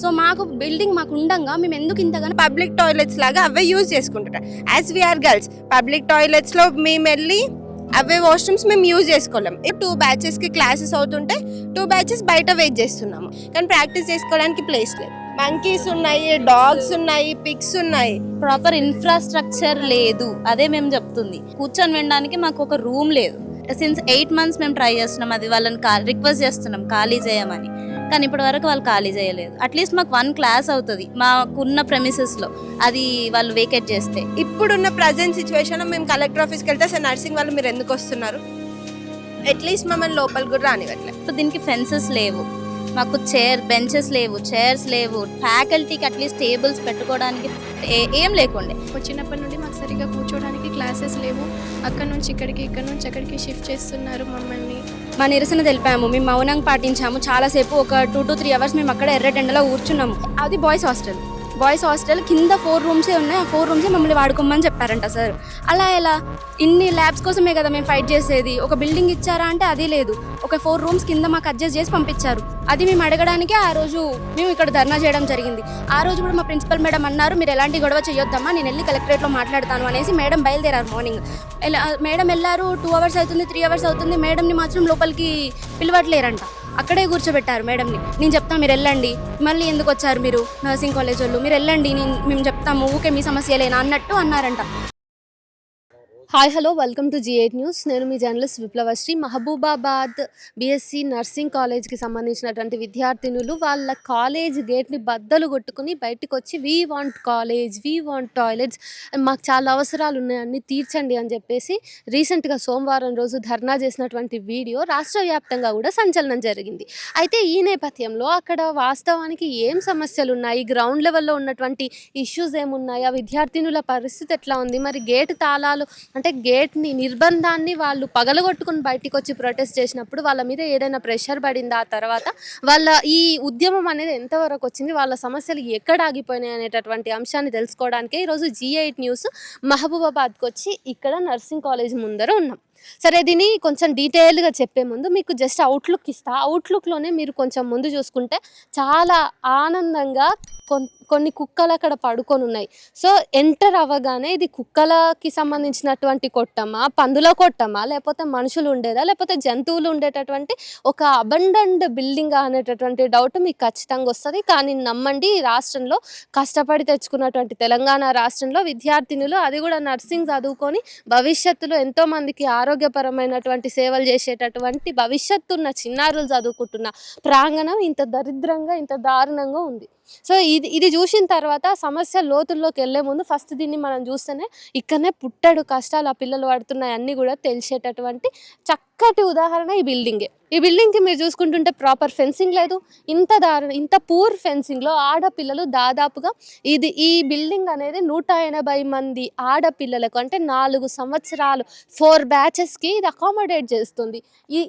So మాకు building మాకు ఉండంగా మేము ఎందుకు ఇంతగానో పబ్లిక్ టాయిలెట్స్ లాగా అవే యూజ్ చేసుకుంటున్నాం. యాజ్ వీఆర్ గర్ల్స్ పబ్లిక్ టాయిలెట్స్లో మేము వెళ్ళి అవే వాష్రూమ్స్ మేము యూజ్ చేసుకోలేం. 2 బ్యాచెస్కి క్లాసెస్ అవుతుంటే 2 బ్యాచెస్ బయట వెయిట్ చేస్తున్నాము, కానీ ప్రాక్టీస్ చేసుకోవడానికి ప్లేస్ లేదు. మంకీస్ ఉన్నాయి, డాగ్స్ ఉన్నాయి, పిగ్స్ ఉన్నాయి. ప్రాపర్ ఇన్ఫ్రాస్ట్రక్చర్ లేదు, అదే మేము చెప్తుంది. కూర్చొని వినడానికి మాకు ఒక రూమ్ లేదు. సిన్స్ 8 months మేము ట్రై చేస్తున్నాం, అది వాళ్ళని రిక్వెస్ట్ చేస్తున్నాం ఖాళీ చేయమని, కానీ ఇప్పటి వరకు వాళ్ళు ఖాళీ చేయలేదు. అట్లీస్ట్ మాకు 1 క్లాస్ అవుతుంది మాకున్న ప్రెమిసెస్లో, అది వాళ్ళు వేకేట్ చేస్తే. ఇప్పుడున్న ప్రజెంట్ సిచ్యువేషన్లో మేము కలెక్టర్ ఆఫీస్కి వెళ్తే సార్ నర్సింగ్ వాళ్ళు మీరు ఎందుకు వస్తున్నారు, అట్లీస్ట్ మమ్మల్ని లోపలికి కూడా రానివ్వట్లేదు. దీనికి ఫెన్సెస్ లేవు, మాకు బెంచెస్ లేవు, చైర్స్ లేవు, ఫ్యాకల్టీకి అట్లీస్ట్ టేబుల్స్ పెట్టుకోవడానికి ఏం లేకుండే. వచ్చినప్పటి నుండి మాకు సరిగ్గా కూర్చోవడానికి క్లాసెస్ లేవు. అక్కడ నుంచి ఇక్కడికి, ఇక్కడ నుంచి అక్కడికి షిఫ్ట్ చేస్తున్నారు మమ్మల్ని. మా నిరసన తెలిపాము, మేము మౌనంగా పాటించాము. చాలాసేపు ఒక 2 to 3 hours మేము అక్కడ ఎర్రటెండలో కూర్చున్నాము. అది బాయ్స్ హాస్టల్ కింద 4 rooms ఉన్నాయి. ఆ 4 rooms మమ్మల్ని వాడుకోమని చెప్పారంట సార్. అలా ఎలా? ఇన్ని ల్యాబ్స్ కోసమే కదా మేము ఫైట్ చేసేది. ఒక బిల్డింగ్ ఇచ్చారా అంటే అది లేదు. ఒక 4 rooms కింద మాకు అడ్జస్ట్ చేసి పంపించారు. అది మేము అడగడానికి ఆ రోజు మేము ఇక్కడ ధర్నా చేయడం జరిగింది. ఆ రోజు కూడా మా ప్రిన్సిపల్ మేడం అన్నారు, మీరు ఎలాంటి గొడవ చేయొద్దమ్మా, నేను వెళ్ళి కలెక్టరేట్లో మాట్లాడతాను అనేసి మేడం బయలుదేరారు. మార్నింగ్ మేడం వెళ్ళారు. 2 hours అవుతుంది, 3 hours అవుతుంది. మేడంని మాత్రం లోపలికి పిలవట్లేరంట. అక్కడే కూర్చోబెట్టారు మేడంని. నేను చెప్తాను మీరు వెళ్ళండి, మళ్ళీ ఎందుకు వచ్చారు మీరు నర్సింగ్ కాలేజ్ వాళ్ళు, మీరు వెళ్ళండి, మేము చెప్తాము, ఊకే మీ సమస్యలేనా అన్నట్టు అన్నారంట. Hi hello, welcome to G8 news. నేను మీ జర్నలిస్ట్ విప్లవశ్రీ. మహబూబాబాద్ BSc నర్సింగ్ కాలేజ్కి సంబంధించినటువంటి విద్యార్థినులు వాళ్ళ కాలేజ్ గేట్ని బద్దలు కొట్టుకుని బయటకు వచ్చి we want college, we want toilets, మాకు చాలా అవసరాలు ఉన్నాయని తీర్చండి అని చెప్పేసి రీసెంట్గా సోమవారం రోజు ధర్నా చేసినటువంటి వీడియో రాష్ట్ర వ్యాప్తంగా కూడా సంచలనం జరిగింది. అయితే ఈ నేపథ్యంలో అక్కడ వాస్తవానికి ఏం సమస్యలు ఉన్నాయి, గ్రౌండ్ లెవెల్లో ఉన్నటువంటి ఇష్యూస్ ఏమున్నాయి, ఆ విద్యార్థినుల పరిస్థితి ఎట్లా ఉంది, మరి గేట్ తాళాలు అంటే గేట్ని నిర్బంధాన్ని వాళ్ళు పగలగొట్టుకుని బయటికి వచ్చి ప్రొటెస్ట్ చేసినప్పుడు వాళ్ళ మీద ఏదైనా ప్రెషర్ పడిందా, ఆ తర్వాత వాళ్ళ ఈ ఉద్యమం అనేది ఎంతవరకు వచ్చింది, వాళ్ళ సమస్యలు ఎక్కడ ఆగిపోయినాయి అనేటటువంటి అంశాన్ని తెలుసుకోవడానికే ఈరోజు G8 న్యూస్ మహబూబాబాద్కి వచ్చి ఇక్కడ నర్సింగ్ కాలేజ్ ముందర ఉన్నాం. సరే, దీన్ని కొంచెం డీటెయిల్గా చెప్పే ముందు మీకు జస్ట్ అవుట్లుక్ ఇస్తా. అవుట్లుక్లోనే మీరు కొంచెం ముందు చూసుకుంటే చాలా ఆనందంగా కొన్ని కుక్కలు అక్కడ పడుకొని ఉన్నాయి. సో ఎంటర్ అవ్వగానే ఇది కుక్కలకి సంబంధించినటువంటి కొట్టమా, పందుల కొట్టమా, లేకపోతే మనుషులు ఉండేదా, లేకపోతే జంతువులు ఉండేటటువంటి ఒక అబండన్డ్ బిల్డింగ్ అనేటటువంటి డౌట్ మీకు ఖచ్చితంగా వస్తుంది. కానీ నమ్మండి, ఈ రాష్ట్రంలో కష్టపడి తెచ్చుకున్నటువంటి తెలంగాణ రాష్ట్రంలో విద్యార్థినులు, అది కూడా నర్సింగ్ చదువుకొని భవిష్యత్తులో ఎంతోమందికి ఆరోగ్యపరమైనటువంటి సేవలు చేసేటటువంటి భవిష్యత్తు ఉన్న చిన్నారులు చదువుకుంటున్న ప్రాంగణం ఇంత దరిద్రంగా, ఇంత దారుణంగా ఉంది. సో ఇది చూసిన తర్వాత సమస్య లోతుల్లోకి వెళ్ళే ముందు ఫస్ట్ దీన్ని మనం చూస్తేనే ఇక్కడనే పుట్టడు కష్టాలు ఆ పిల్లలు పడుతున్నాయి అన్నీ కూడా తెలిసేటటువంటి చక్కటి ఉదాహరణ ఈ బిల్డింగే. ఈ బిల్డింగ్కి మీరు చూసుకుంటుంటే ప్రాపర్ ఫెన్సింగ్ లేదు. ఇంత పూర్ ఫెన్సింగ్లో ఆడపిల్లలు దాదాపుగా ఈ బిల్డింగ్ అనేది 180 మంది ఆడపిల్లలకు, అంటే 4 సంవత్సరాలు 4 బ్యాచెస్కి ఇది అకామిడేట్ చేస్తుంది.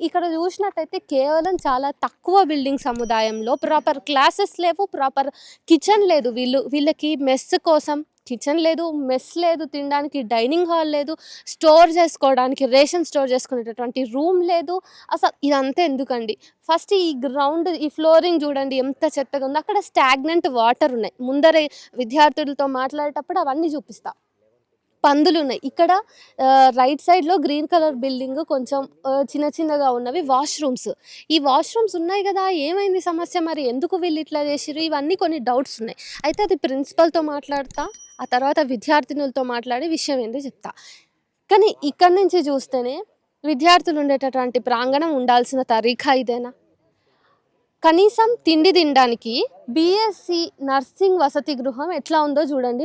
ఇక్కడ చూసినట్టయితే కేవలం చాలా తక్కువ బిల్డింగ్ సముదాయంలో ప్రాపర్ క్లాసెస్ లేవు, ప్రాపర్ కిచెన్ లేదు. వీళ్ళకి మెస్ కోసం కిచెన్ లేదు, మెస్ లేదు, తినడానికి డైనింగ్ హాల్ లేదు, స్టోర్ చేసుకోవడానికి రేషన్ స్టోర్ చేసుకునేటటువంటి రూమ్ లేదు. అసలు ఇదంతా ఎందుకండి? ఫస్ట్ ఈ గ్రౌండ్, ఈ ఫ్లోరింగ్ చూడండి ఎంత చెత్తగా ఉంది. అక్కడ స్టాగ్నెంట్ వాటర్ ఉన్నాయి. ముందరే విద్యార్థులతో మాట్లాడేటప్పుడు అవన్నీ చూపిస్తా. పందులు ఉన్నాయి. ఇక్కడ రైట్ సైడ్లో గ్రీన్ కలర్ బిల్డింగ్ కొంచెం చిన్నగా ఉన్నవి వాష్రూమ్స్. ఈ వాష్రూమ్స్ ఉన్నాయి కదా, ఏమైంది సమస్య, మరి ఎందుకు వీళ్ళు ఇట్లా చేసిరు, ఇవన్నీ కొన్ని డౌట్స్ ఉన్నాయి. అయితే అది ప్రిన్సిపల్తో మాట్లాడతా, ఆ తర్వాత విద్యార్థినులతో మాట్లాడి విషయం ఏంటో చెప్తా. కానీ ఇక్కడి నుంచి చూస్తేనే విద్యార్థులు ఉండేటటువంటి ప్రాంగణం ఉండాల్సిన తరీఖా ఇదేనా? కనీసం తిండి తినడానికి BSc నర్సింగ్ వసతి గృహం ఎట్లా ఉందో చూడండి.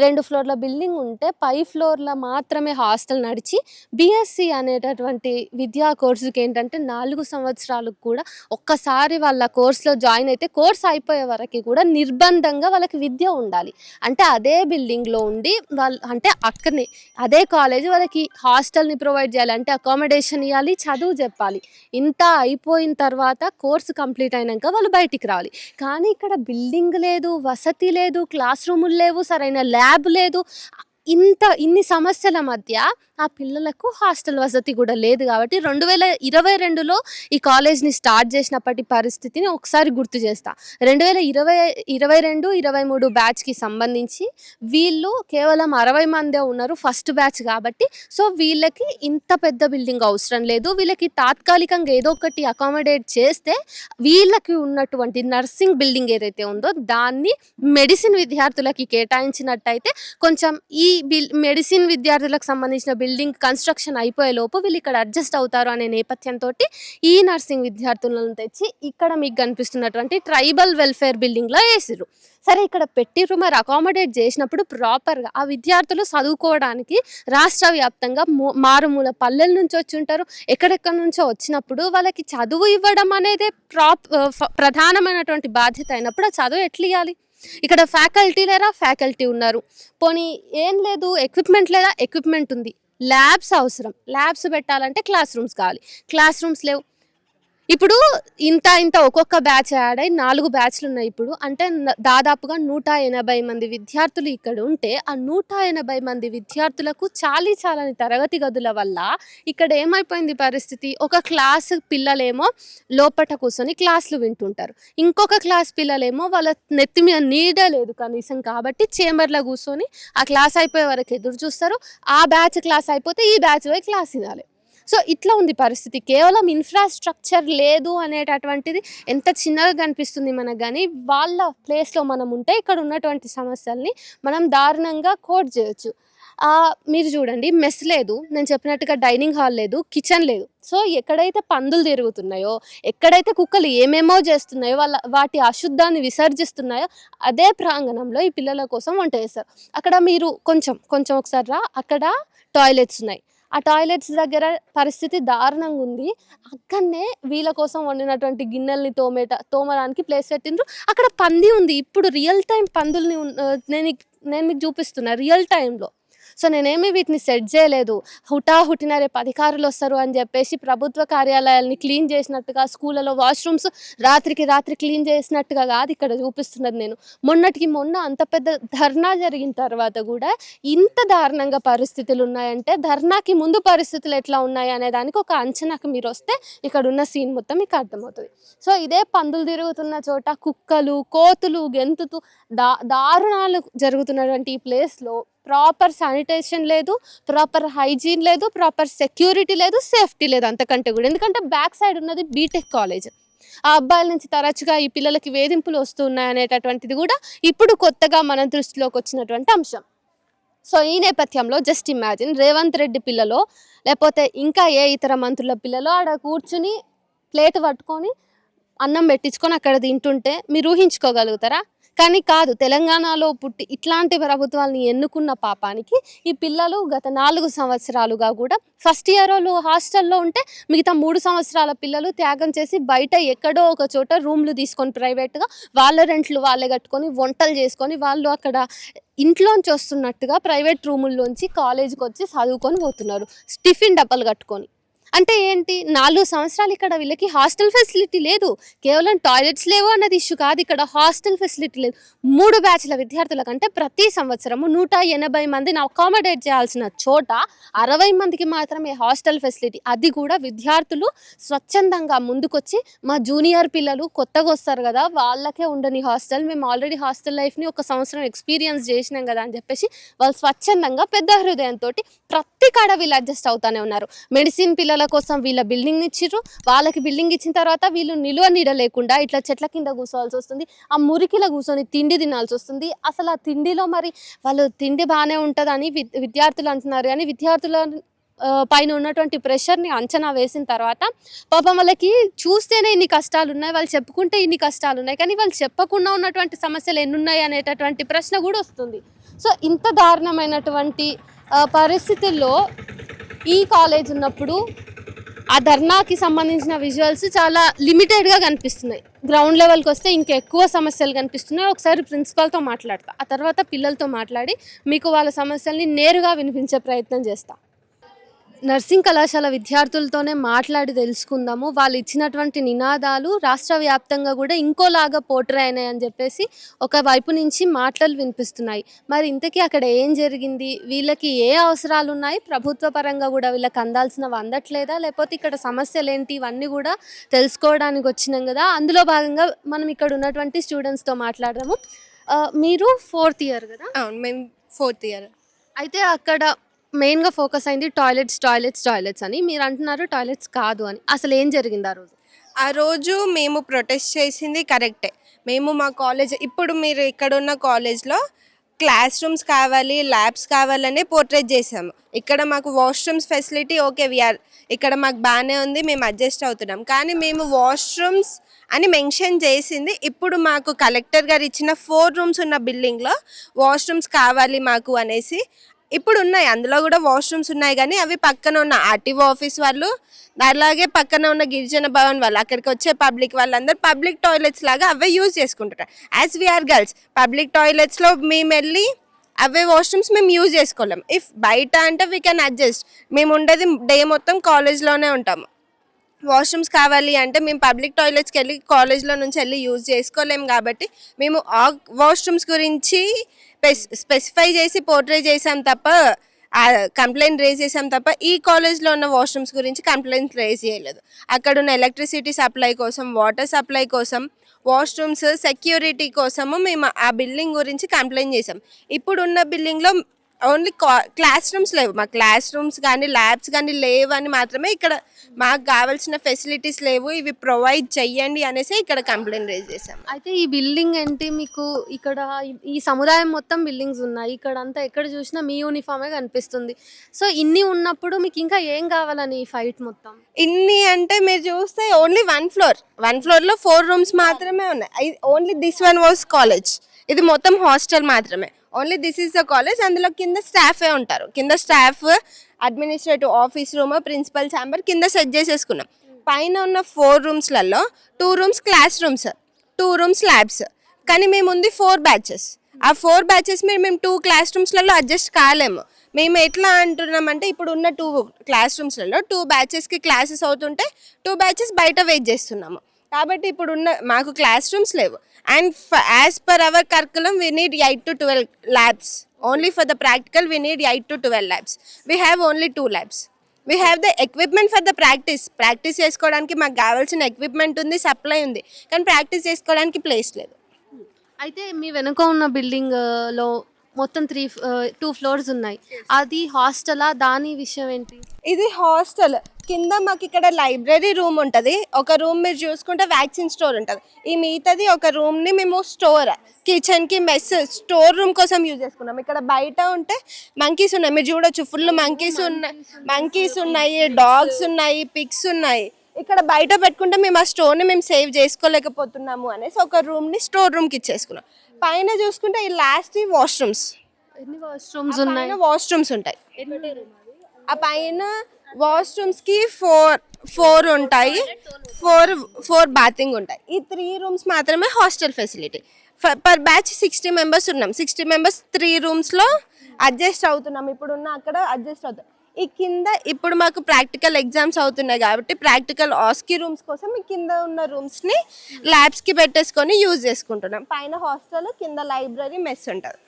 2 ఫ్లోర్ల బిల్డింగ్ ఉంటే పై ఫ్లోర్లో మాత్రమే హాస్టల్ నడిచి BSc అనేటటువంటి విద్యా కోర్సుకి ఏంటంటే 4 సంవత్సరాలకు కూడా ఒక్కసారి వాళ్ళ కోర్సులో జాయిన్ అయితే కోర్స్ అయిపోయే వరకు కూడా నిర్బంధంగా వాళ్ళకి విద్య ఉండాలి. అంటే అదే బిల్డింగ్లో ఉండి అంటే అక్కడనే అదే కాలేజ్ వాళ్ళకి హాస్టల్ని ప్రొవైడ్ చేయాలి, అంటే అకామిడేషన్ ఇవ్వాలి, చదువు చెప్పాలి. ఇంత అయిపోయిన తర్వాత కోర్సు కంప్లీట్ అయినాక వాళ్ళు బయటికి రావాలి. కానీ ఇక్కడ బిల్డింగ్ లేదు, వసతి లేదు, క్లాస్ రూములు లేవు, సరైన ల్యాబ్ లేదు. ఇన్ని సమస్యల మధ్య ఆ పిల్లలకు హాస్టల్ వసతి కూడా లేదు కాబట్టి 2022లో ఈ కాలేజ్ని స్టార్ట్ చేసినప్పటి పరిస్థితిని ఒకసారి గుర్తు చేస్తా. 2022-23 బ్యాచ్కి సంబంధించి వీళ్ళు కేవలం 60 మందే ఉన్నారు ఫస్ట్ బ్యాచ్ కాబట్టి. సో వీళ్ళకి ఇంత పెద్ద బిల్డింగ్ అవసరం లేదు. వీళ్ళకి తాత్కాలికంగా ఏదో ఒకటి అకామిడేట్ చేస్తే వీళ్ళకి ఉన్నటువంటి నర్సింగ్ బిల్డింగ్ ఏదైతే ఉందో దాన్ని మెడిసిన్ విద్యార్థులకి కేటాయించినట్టయితే కొంచెం ఈ మెడిసిన్ విద్యార్థులకు సంబంధించిన బిల్డింగ్ కన్స్ట్రక్షన్ అయిపోయే లోపు వీళ్ళు ఇక్కడ అడ్జస్ట్ అవుతారు అనే నేపథ్యంతో ఈ నర్సింగ్ విద్యార్థులను తెచ్చి ఇక్కడ మీకు కనిపిస్తున్నటువంటి ట్రైబల్ వెల్ఫేర్ బిల్డింగ్లో వేసిర్రు. సరే ఇక్కడ పెట్టిర్రు, మరి అకామిడేట్ చేసినప్పుడు ప్రాపర్గా ఆ విద్యార్థులు చదువుకోవడానికి రాష్ట్ర వ్యాప్తంగా మారుమూల పల్లెల నుంచి వచ్చి ఉంటారు, ఎక్కడెక్కడి నుంచో వచ్చినప్పుడు వాళ్ళకి చదువు ఇవ్వడం అనేది ప్రధానమైనటువంటి బాధ్యత అయినప్పుడు ఆ చదువు ఎట్లా ఇవ్వాలి? ఇక్కడ ఫ్యాకల్టీ లేరా? ఫ్యాకల్టీ ఉన్నారు. పోనీ ఏం లేదు, ఎక్విప్మెంట్ లేదా? ఎక్విప్మెంట్ ఉంది. ల్యాబ్స్ అవసరం, ల్యాబ్స్ పెట్టాలంటే క్లాస్ రూమ్స్ కావాలి, క్లాస్ రూమ్స్ లేవు. ఇప్పుడు ఇంత ఒక్కొక్క బ్యాచ్ యాడ్ అయ్యి 4 బ్యాచ్లు ఉన్నాయి ఇప్పుడు. అంటే దాదాపుగా 180 మంది విద్యార్థులు ఇక్కడ ఉంటే ఆ 180 మంది విద్యార్థులకు చాలని తరగతి గదుల వల్ల ఇక్కడ ఏమైపోయింది పరిస్థితి? ఒక క్లాస్ పిల్లలేమో లోపట కూర్చొని క్లాసులు వింటుంటారు, ఇంకొక క్లాస్ పిల్లలేమో వాళ్ళ నెత్తి మీద నీడే లేదు కనీసం కాబట్టి చేంబర్లో కూర్చొని ఆ క్లాస్ అయిపోయే వరకు ఎదురు చూస్తారు. ఆ బ్యాచ్ క్లాస్ అయిపోతే ఈ బ్యాచ్ పోయి క్లాస్ వినాలి. సో ఇట్లా ఉంది పరిస్థితి. కేవలం ఇన్ఫ్రాస్ట్రక్చర్ లేదు అనేటటువంటిది ఎంత చిన్నగా కనిపిస్తుంది మనకు, కానీ వాళ్ళ ప్లేస్లో మనం ఉంటే ఇక్కడ ఉన్నటువంటి సమస్యల్ని మనం దారుణంగా కోట్ చేయొచ్చు. మీరు చూడండి, మెస్ లేదు, నేను చెప్పినట్టుగా డైనింగ్ హాల్ లేదు, కిచెన్ లేదు. సో ఎక్కడైతే పందులు తిరుగుతున్నాయో, ఎక్కడైతే కుక్కలు ఏమేమో చేస్తున్నాయో, వాటి అశుద్ధాన్ని విసర్జిస్తున్నాయో అదే ప్రాంగణంలో ఈ పిల్లల కోసం వంట చేస్తారు. అక్కడ మీరు కొంచెం ఒకసారి రా, అక్కడ టాయిలెట్స్ ఉన్నాయి. ఆ టాయిలెట్స్ దగ్గర పరిస్థితి దారుణంగా ఉంది. అక్కడనే వీళ్ళ కోసం వండినటువంటి గిన్నెల్ని తోమడానికి ప్లేస్ పెట్టిండ్రు. అక్కడ పంది ఉంది. ఇప్పుడు రియల్ టైం పందుల్ని నేను మీకు చూపిస్తున్నా రియల్ టైంలో. సో నేనేమి వీటిని సెట్ చేయలేదు. హుటాహుటిన రేపు అధికారులు వస్తారు అని చెప్పేసి ప్రభుత్వ కార్యాలయాల్ని క్లీన్ చేసినట్టుగా, స్కూళ్ళలో వాష్రూమ్స్ రాత్రికి క్లీన్ చేసినట్టుగా కాదు ఇక్కడ చూపిస్తున్నది నేను. మొన్న అంత పెద్ద ధర్నా జరిగిన తర్వాత కూడా ఇంత దారుణంగా పరిస్థితులు ఉన్నాయంటే ధర్నాకి ముందు పరిస్థితులు ఎట్లా ఉన్నాయి అనే దానికి ఒక అంచనాకు మీరు వస్తే ఇక్కడ ఉన్న సీన్ మొత్తం మీకు అర్థమవుతుంది. సో ఇదే పందులు తిరుగుతున్న చోట కుక్కలు, కోతులు గెంతుతూ దారుణాలు జరుగుతున్నటువంటి ఈ ప్లేస్లో ప్రాపర్ శానిటేషన్ లేదు, ప్రాపర్ హైజీన్ లేదు, ప్రాపర్ సెక్యూరిటీ లేదు, సేఫ్టీ లేదు అంతకంటే కూడా. ఎందుకంటే బ్యాక్ సైడ్ ఉన్నది బీటెక్ కాలేజ్. ఆ అబ్బాయిల నుంచి తరచుగా ఈ పిల్లలకి వేధింపులు వస్తున్నాయి అనేటటువంటిది కూడా ఇప్పుడు కొత్తగా మన దృష్టిలోకి వచ్చినటువంటి అంశం. సో ఈ నేపథ్యంలో జస్ట్ ఇమాజిన్ రేవంత్ రెడ్డి పిల్లలో లేకపోతే ఇంకా ఏ ఇతర మంత్రుల పిల్లలో ఆడ కూర్చుని ప్లేట్ పట్టుకొని అన్నం పెట్టించుకొని అక్కడ తింటుంటే మీరు ఊహించుకోగలుగుతారా? కానీ కాదు, తెలంగాణలో పుట్టి ఇట్లాంటి ప్రభుత్వాలని ఎన్నుకున్న పాపానికి ఈ పిల్లలు గత 4 సంవత్సరాలుగా కూడా ఫస్ట్ ఇయర్ వాళ్ళు హాస్టల్లో ఉంటే మిగతా 3 సంవత్సరాల పిల్లలు త్యాగం చేసి బయట ఎక్కడో ఒక చోట రూమ్లు తీసుకొని ప్రైవేట్గా వాళ్ళ రెంట్లు వాళ్ళే కట్టుకొని వంటలు చేసుకొని వాళ్ళు అక్కడ ఇంట్లోంచి వస్తున్నట్టుగా ప్రైవేట్ రూముల్లోంచి కాలేజీకి వచ్చి చదువుకొని పోతున్నారు టిఫిన్ డబ్బాలు కట్టుకొని. అంటే ఏంటి, 4 సంవత్సరాలు ఇక్కడ వీళ్ళకి హాస్టల్ ఫెసిలిటీ లేదు. కేవలం టాయిలెట్స్ లేవు అన్నది ఇష్యూ కాదు, ఇక్కడ హాస్టల్ ఫెసిలిటీ లేదు. 3 బ్యాచ్ల విద్యార్థులకంటే ప్రతి సంవత్సరము 180 మందిని అకామిడేట్ చేయాల్సిన చోట 60 మందికి మాత్రమే హాస్టల్ ఫెసిలిటీ. అది కూడా విద్యార్థులు స్వచ్ఛందంగా ముందుకొచ్చి మా జూనియర్ పిల్లలు కొత్తగా వస్తారు కదా వాళ్ళకే ఉండని హాస్టల్, మేము ఆల్రెడీ హాస్టల్ లైఫ్ని 1 సంవత్సరం ఎక్స్పీరియన్స్ చేసినాం కదా అని చెప్పేసి వాళ్ళు స్వచ్ఛందంగా పెద్ద హృదయంతో ప్రతి కాడ వీళ్ళు అడ్జస్ట్ అవుతానే ఉన్నారు. మెడిసిన్ పిల్లల కోసం వీళ్ళ బిల్డింగ్ ఇచ్చిర్రు. వాళ్ళకి బిల్డింగ్ ఇచ్చిన తర్వాత వీళ్ళు నిలువ నీడ లేకుండా ఇట్లా చెట్ల కింద కూర్చోవాల్సి వస్తుంది, ఆ మురికిలో కూర్చొని తిండి తినాల్సి వస్తుంది. అసలు ఆ తిండిలో మరి వాళ్ళు తిండి బాగానే ఉంటుందని విద్యార్థులు అంటున్నారు, కానీ విద్యార్థుల పైన ఉన్నటువంటి ప్రెషర్ని అంచనా వేసిన తర్వాత పాపం వాళ్ళకి చూస్తేనే ఇన్ని కష్టాలు ఉన్నాయి, వాళ్ళు చెప్పుకుంటే ఇన్ని కష్టాలు ఉన్నాయి, కానీ వాళ్ళు చెప్పకుండా ఉన్నటువంటి సమస్యలు ఎన్ని ఉన్నాయి అనేటటువంటి ప్రశ్న కూడా వస్తుంది. సో ఇంత దారుణమైనటువంటి పరిస్థితుల్లో ఈ కాలేజ్ ఉన్నప్పుడు ఆ ధర్నాకి సంబంధించిన విజువల్స్ చాలా లిమిటెడ్గా కనిపిస్తున్నాయి. గ్రౌండ్ లెవెల్కి వస్తే ఇంకెక్కువ సమస్యలు కనిపిస్తున్నాయి. ఒకసారి ప్రిన్సిపాల్తో మాట్లాడతా, ఆ తర్వాత పిల్లలతో మాట్లాడి మీకు వాళ్ళ సమస్యల్ని నేరుగా వినిపించే ప్రయత్నం చేస్తా. నర్సింగ్ కళాశాల విద్యార్థులతోనే మాట్లాడి తెలుసుకుందాము. వాళ్ళు ఇచ్చినటువంటి నినాదాలు రాష్ట్ర వ్యాప్తంగా కూడా ఇంకోలాగా పోర్ట్రే అయినాయని చెప్పేసి ఒక వైపు నుంచి మాటలు వినిపిస్తున్నాయి. మరి ఇంతకీ అక్కడ ఏం జరిగింది? వీళ్ళకి ఏ అవసరాలు ఉన్నాయి? ప్రభుత్వ పరంగా కూడా వీళ్ళకి అందాల్సినవి అందట్లేదా? లేకపోతే ఇక్కడ సమస్యలేంటి? ఇవన్నీ కూడా తెలుసుకోవడానికి వచ్చినాం కదా. అందులో భాగంగా మనం ఇక్కడ ఉన్నటువంటి స్టూడెంట్స్తో మాట్లాడదాము. మీరు 4th ఇయర్ కదా? అవును, మేము 4th ఇయర్. అయితే అక్కడ మెయిన్‌గా ఫోకస్ అయింది టాయిలెట్స్ అని. మీరు అంటున్నారు టాయిలెట్స్ కాదు అని. అసలు ఏం జరిగింది ఆ రోజు? ఆ రోజు మేము ప్రొటెస్ట్ చేసింది కరెక్టే. మేము మా కాలేజ్, ఇప్పుడు మీరు ఇక్కడ ఉన్న కాలేజ్లో క్లాస్ రూమ్స్ కావాలి, ల్యాబ్స్ కావాలని పోర్ట్రేట్ చేసాము. ఇక్కడ మాకు వాష్రూమ్స్ ఫెసిలిటీ ఓకే, ఇక్కడ మాకు బాగానే ఉంది, మేము అడ్జస్ట్ అవుతున్నాం. కానీ మేము వాష్రూమ్స్ అని మెన్షన్ చేసింది ఇప్పుడు మాకు కలెక్టర్ గారు ఇచ్చిన 4 రూమ్స్ ఉన్న బిల్డింగ్లో వాష్రూమ్స్ కావాలి మాకు అనేసి. ఇప్పుడు ఉన్నాయి, అందులో కూడా వాష్రూమ్స్ ఉన్నాయి, కానీ అవి పక్కన ఉన్న ఆర్టీఓ ఆఫీస్ వాళ్ళు, అలాగే పక్కన ఉన్న గిరిజన భవన్ వాళ్ళు, అక్కడికి వచ్చే పబ్లిక్ వాళ్ళందరూ పబ్లిక్ టాయిలెట్స్ లాగా అవే యూజ్ చేసుకుంటారు. యాజ్ వీఆర్ గర్ల్స్ పబ్లిక్ టాయిలెట్స్లో మేము వెళ్ళి అవే వాష్రూమ్స్ మేము యూజ్ చేసుకోలేం. ఇఫ్ బయట అంటే వీ కెన్ అడ్జస్ట్. మేము ఉండేది డే మొత్తం కాలేజ్లోనే ఉంటాము. వాష్రూమ్స్ కావాలి అంటే మేము పబ్లిక్ టాయిలెట్స్కి వెళ్ళి కాలేజ్లో నుంచి వెళ్ళి యూజ్ చేసుకోలేము. కాబట్టి మేము ఆ వాష్రూమ్స్ గురించి స్పెసిఫై చేసి పోర్ట్రే చేసాం తప్ప, కంప్లైంట్ రేజ్ చేసాం తప్ప ఈ కాలేజ్లో ఉన్న వాష్రూమ్స్ గురించి కంప్లైంట్ రేజ్ చేయలేదు. అక్కడ ఉన్న ఎలక్ట్రిసిటీ సప్లై కోసం, వాటర్ సప్లై కోసం, వాష్రూమ్స్ సెక్యూరిటీ కోసము మేము ఆ బిల్డింగ్ గురించి కంప్లైంట్ చేసాం. ఇప్పుడున్న బిల్డింగ్లో ఓన్లీ క్లాస్ రూమ్స్ లేవు, మా క్లాస్ రూమ్స్ కానీ ల్యాబ్స్ కానీ లేవని మాత్రమే, ఇక్కడ మాకు కావాల్సిన ఫెసిలిటీస్ లేవు, ఇవి ప్రొవైడ్ చెయ్యండి అనేసి ఇక్కడ కంప్లైంట్ రేజ్ చేసాం. అయితే ఈ బిల్డింగ్ ఏంటి మీకు? ఇక్కడ ఈ సముదాయం మొత్తం బిల్డింగ్స్ ఉన్నాయి. ఇక్కడ అంతా ఎక్కడ చూసినా మీ యూనిఫామే కనిపిస్తుంది. సో ఇన్ని ఉన్నప్పుడు మీకు ఇంకా ఏం కావాలని ఈ ఫైట్ మొత్తం? ఇన్ని అంటే మీరు చూస్తే ఓన్లీ 1 ఫ్లోర్లో 4 రూమ్స్ మాత్రమే ఉన్నాయి. Only this one was college, ఇది మొత్తం హాస్టల్ మాత్రమే. Only this is the college. అందులో కింద స్టాఫే ఉంటారు. కింద staff, administrative office room, principal chamber కింద సెట్ చేసేసుకున్నాం. పైన ఉన్న 4 రూమ్స్లలో 2 rooms class rooms, 2 rooms labs. కానీ మేము ఉంది 4 బ్యాచెస్. ఆ 4 బ్యాచెస్ మేము 2 క్లాస్ రూమ్స్లలో అడ్జస్ట్ కాలేము. మేము ఎట్లా అంటున్నామంటే ఇప్పుడు ఉన్న 2 క్లాస్ రూమ్స్లలో 2 బ్యాచెస్కి క్లాసెస్ అవుతుంటే 2 బ్యాచెస్ బయట వెయిట్ చేస్తున్నాము. కాబట్టి ఇప్పుడు ఉన్న మాకు క్లాస్ రూమ్స్ లేవు. And as per our curriculum we need 8 to 12 labs. Only for the practical we need 8 to 12 labs. We have only 2 labs. We have the equipment for the practice చేసుకోవడానికి మాకు కావాల్సిన equipment ఉంది, supply ఉంది, కానీ practice చేసుకోవడానికి place లేదు. అయితే మీ వెనుక ఉన్న బిల్డింగ్లో మొత్తం 2 ఫ్లోర్స్ ఉన్నాయి. అది హాస్టలా? దాని విషయం ఏంటి? ఇది హాస్టల్. కింద మాకు ఇక్కడ లైబ్రరీ రూమ్ ఉంటుంది, ఒక రూమ్ మీరు చూసుకుంటే వ్యాక్సిన్ స్టోర్ ఉంటుంది. ఈ మిగతాది ఒక రూమ్ని మేము స్టోర్, కిచెన్కి, మెస్, స్టోర్ రూమ్ కోసం యూజ్ చేసుకున్నాం. ఇక్కడ బయట ఉంటే మంకీస్ ఉన్నాయి, మీరు చూడొచ్చు, ఫుల్ మంకీస్ ఉన్నాయి, డాగ్స్ ఉన్నాయి, పిగ్స్ ఉన్నాయి. ఇక్కడ బయట పెట్టుకుంటే మేము ఆ స్టోర్ని మేము సేవ్ చేసుకోలేకపోతున్నాము అనేసి ఒక రూమ్ని స్టోర్ రూమ్కి ఇచ్చేసుకున్నాం. పైన చూసుకుంటే ఈ లాస్ట్ వాష్రూమ్స్. ఎన్ని వాష్రూమ్స్ ఉన్నాయి? వాష్రూమ్స్ ఉంటాయి. ఆ పైన వాష్రూమ్స్కి 4 ఉంటాయి, 4 బాతింగ్ ఉంటాయి. ఈ 3 రూమ్స్ మాత్రమే hostel facility. Per batch 60 members ఉన్నాం. 60 మెంబర్స్ 3 రూమ్స్లో అడ్జస్ట్ అవుతున్నాం. ఇప్పుడున్న అక్కడ అడ్జస్ట్ అవుతాం. ఈ కింద ఇప్పుడు మాకు ప్రాక్టికల్ ఎగ్జామ్స్ అవుతున్నాయి కాబట్టి ప్రాక్టికల్ ఆస్కీ రూమ్స్ కోసం ఈ కింద ఉన్న రూమ్స్ని ల్యాబ్స్కి పెట్టేసుకొని యూజ్ చేసుకుంటున్నాం. పైన హాస్టల్, కింద లైబ్రరీ, మెస్ ఉంటుంది.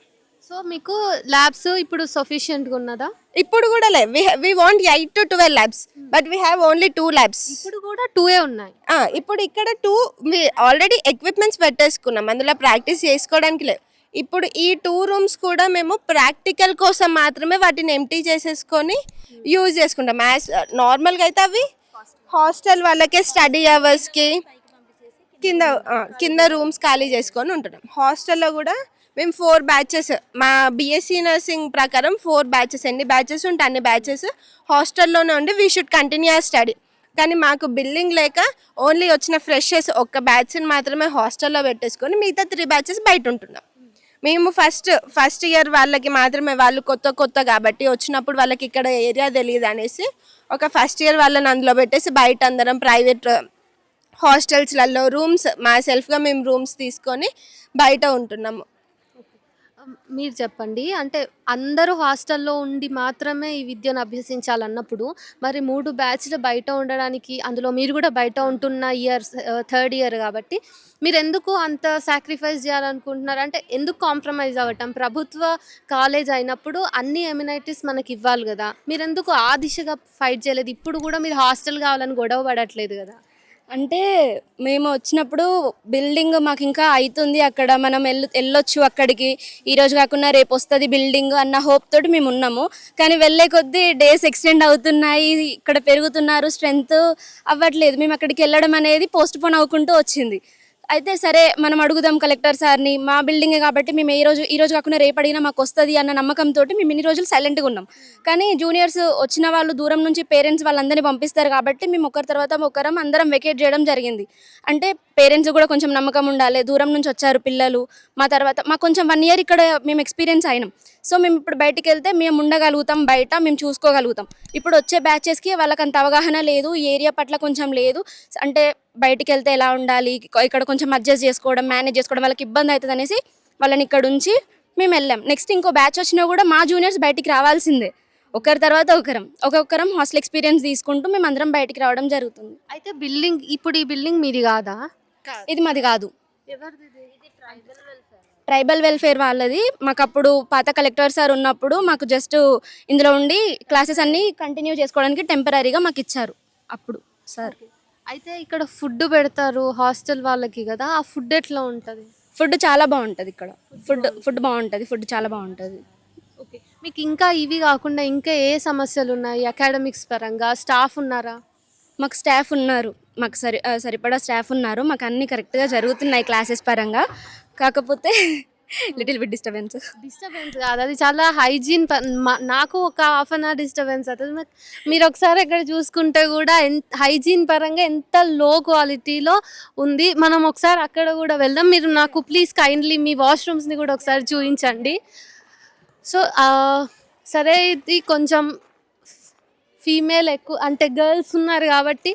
సో మీకు ల్యాబ్స్ ఇప్పుడు సఫిషియెంట్గా ఉన్నదా? ఇప్పుడు కూడా లేదు. We want 8 to 12 labs, but we have only 2 labs. ఇప్పుడు కూడా 2 ఉన్నాయి. ఇప్పుడు ఇక్కడ 2 ఆల్రెడీ ఎక్విప్మెంట్స్ పెట్టేసుకున్నాం, అందులో ప్రాక్టీస్ చేసుకోవడానికి లేవు. ఇప్పుడు ఈ 2 రూమ్స్ కూడా మేము ప్రాక్టికల్ కోసం మాత్రమే వాటిని ఎంటీ చేసేసుకొని యూజ్ చేసుకుంటాం. యాజ్ నార్మల్గా అయితే అవి హాస్టల్ వాళ్ళకే స్టడీ అవర్స్కి కింద రూమ్స్ ఖాళీ చేసుకొని ఉంటున్నాం. హాస్టల్లో కూడా మేము 4 బ్యాచెస్, మా బీఎస్సీ నర్సింగ్ ప్రకారం 4 బ్యాచెస్, ఎన్ని బ్యాచెస్ ఉంటే అన్ని బ్యాచెస్ హాస్టల్లోనే ఉండి వీ షుడ్ కంటిన్యూ ఆ స్టడీ. కానీ మాకు బిల్డింగ్ లేక ఓన్లీ వచ్చిన ఫ్రెషర్స్ ఒక్క బ్యాచ్ని మాత్రమే హాస్టల్లో పెట్టేసుకొని మిగతా 3 బ్యాచెస్ బయట ఉంటున్నాం. మేము ఫస్ట్ ఇయర్ వాళ్ళకి మాత్రమే, వాళ్ళు కొత్త కాబట్టి వచ్చినప్పుడు వాళ్ళకి ఇక్కడ ఏరియా తెలియదు అనేసి ఒక ఫస్ట్ ఇయర్ వాళ్ళని అందులో పెట్టేసి బయట అందరం ప్రైవేట్ హాస్టల్స్లలో రూమ్స్ మా సెల్ఫ్గా మేము రూమ్స్ తీసుకొని బయట ఉంటున్నాము. మీరు చెప్పండి. అంటే అందరూ హాస్టల్‌లో ఉండి మాత్రమే ఈ విద్యను అభ్యసించాలన్నప్పుడు, మరి 3 బ్యాచ్‌లు బయట ఉండడానికి, అందులో మీరు గూడా బయట ఉంటున్న థర్డ్ ఇయర్ గాబట్టి, మీరెందుకు అంత సాక్రిఫైస్ జేయాలనుకుంటున్నారు? అంటే ఎందుకు కాంప్రమైజ్ అవ్వటం? ప్రభుత్వ కాలేజ్ అయినప్పుడు అన్ని ఎమ్యూనిటీస్ మనకివ్వాలి గదా! మీరెందుకు ఆ దిశగా ఫైట్ చేయలేదు? ఇప్పుడు గూడా మీరు హాస్టల్ గావాలని గొడవ పడట్లేదు గదా! అంటే మేము వచ్చినప్పుడు బిల్డింగ్ మాకు ఇంకా అవుతుంది, అక్కడ మనం వెళ్ళొచ్చు అక్కడికి, ఈరోజు కాకుండా రేపు వస్తుంది బిల్డింగ్ అన్న హోప్ తోటి మేము ఉన్నాము. కానీ వెళ్ళే కొద్దీ డేస్ ఎక్స్టెండ్ అవుతున్నాయి, ఇక్కడ పెరుగుతున్నారు, స్ట్రెంగ్త్ అవ్వట్లేదు. మేము అక్కడికి వెళ్ళడం అనేది పోస్ట్ పోన్ అవ్వకుంటూ వచ్చింది. అయితే సరే మనం అడుగుదాం కలెక్టర్ సార్ని, మా బిల్డింగే కాబట్టి మేము ఈ రోజు కాకుండా రేపు అడిగినా మాకు వస్తుంది అన్న నమ్మకంతో మేము ఇన్ని రోజులు సైలెంట్గా ఉన్నాం. కానీ జూనియర్స్ వచ్చిన వాళ్ళు దూరం నుంచి పేరెంట్స్ వాళ్ళందరినీ పంపిస్తారు కాబట్టి మేము ఒకరి తర్వాత ఒకరం అందరం వెకేట్ చేయడం జరిగింది. అంటే పేరెంట్స్ కూడా కొంచెం నమ్మకం ఉండాలి, దూరం నుంచి వచ్చారు పిల్లలు, మా తర్వాత మాకు కొంచెం 1 ఇయర్ ఇక్కడ మేము ఎక్స్పీరియన్స్ అయినాం. సో మేము ఇప్పుడు బయటికి వెళ్తే మేము ఉండగలుగుతాం, బయట మేము చూసుకోగలుగుతాం. ఇప్పుడు వచ్చే బ్యాచెస్కి వాళ్ళకి అంత అవగాహన లేదు, ఈ ఏరియా పట్ల కొంచెం లేదు. అంటే బయటికి వెళ్తే ఎలా ఉండాలి, ఇక్కడ కొంచెం అడ్జస్ట్ చేసుకోవడం, మేనేజ్ చేసుకోవడం వాళ్ళకి ఇబ్బంది అవుతుంది అనేసి వాళ్ళని ఇక్కడ ఉంచి మేము వెళ్ళాం. నెక్స్ట్ ఇంకో బ్యాచ్ వచ్చినా కూడా మా జూనియర్స్ బయటికి రావాల్సిందే, ఒకరి తర్వాత ఒక్కొక్కరం హాస్టల్ ఎక్స్పీరియన్స్ తీసుకుంటూ మేము అందరం బయటికి రావడం జరుగుతుంది. అయితే ఇప్పుడు ఈ బిల్డింగ్ మీది గాదా? ఇది మాది కాదు, ఎవరిది? ట్రైబల్ వెల్ఫేర్ వాళ్ళది. మాకు అప్పుడు పాత కలెక్టర్ సార్ ఉన్నప్పుడు మాకు జస్ట్ ఇందులో ఉండి క్లాసెస్ అన్నీ కంటిన్యూ చేసుకోవడానికి టెంపరీగా మాకు ఇచ్చారు అప్పుడు సార్. అయితే ఇక్కడ ఫుడ్ పెడతారు హాస్టల్ వాళ్ళకి కదా, ఆ ఫుడ్ ఎట్లా ఉంటుంది? ఫుడ్ చాలా బాగుంటుంది ఇక్కడ, ఫుడ్ బాగుంటుంది, ఫుడ్ చాలా బాగుంటుంది. ఓకే, మీకు ఇంకా ఇవి కాకుండా ఇంకా ఏ సమస్యలు ఉన్నాయి? అకాడమిక్స్ పరంగా స్టాఫ్ ఉన్నారా? మాకు స్టాఫ్ ఉన్నారు, మాకు సరిపడా స్టాఫ్ ఉన్నారు, మాకు అన్నీ కరెక్ట్గా జరుగుతున్నాయి క్లాసెస్ పరంగా. కాకపోతే లిటిల్ బిట్ డిస్టర్బెన్స్ కాదు, అది చాలా హైజీన్. నాకు ఒక హాఫ్ అన్ అవర్ డిస్టర్బెన్స్ అవుతుంది. మీరు ఒకసారి ఇక్కడ చూసుకుంటే కూడా హైజీన్ పరంగా ఎంత లో క్వాలిటీలో ఉంది. మనం ఒకసారి అక్కడ కూడా వెళ్దాం. మీరు నాకు ప్లీజ్ కైండ్లీ మీ వాష్రూమ్స్ని కూడా ఒకసారి చూపించండి. సో సరే, ఇది కొంచెం ఫీమేల్ ఎక్కువ అంటే గర్ల్స్ ఉన్నారు కాబట్టి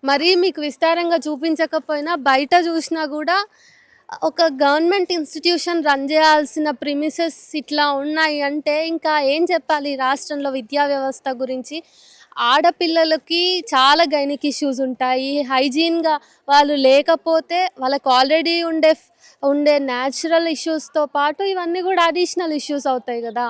మరీ మీకు విస్తారంగా చూపించకపోయినా బయట చూసినా కూడా ఒక గవర్నమెంట్ ఇన్స్టిట్యూషన్ రన్ చేయాల్సిన ప్రిమిసెస్ ఇట్లా ఉన్నాయి అంటే ఇంకా ఏం చెప్పాలి ఈ రాష్ట్రంలో విద్యా వ్యవస్థ గురించి. ఆడపిల్లలకి చాలా గైనిక్ ఇష్యూస్ ఉంటాయి, హైజీన్గా వాళ్ళు లేకపోతే వాళ్ళకి ఆల్రెడీ ఉండే న్యాచురల్ ఇష్యూస్తో పాటు ఇవన్నీ కూడా అడిషనల్ ఇష్యూస్ అవుతాయి కదా.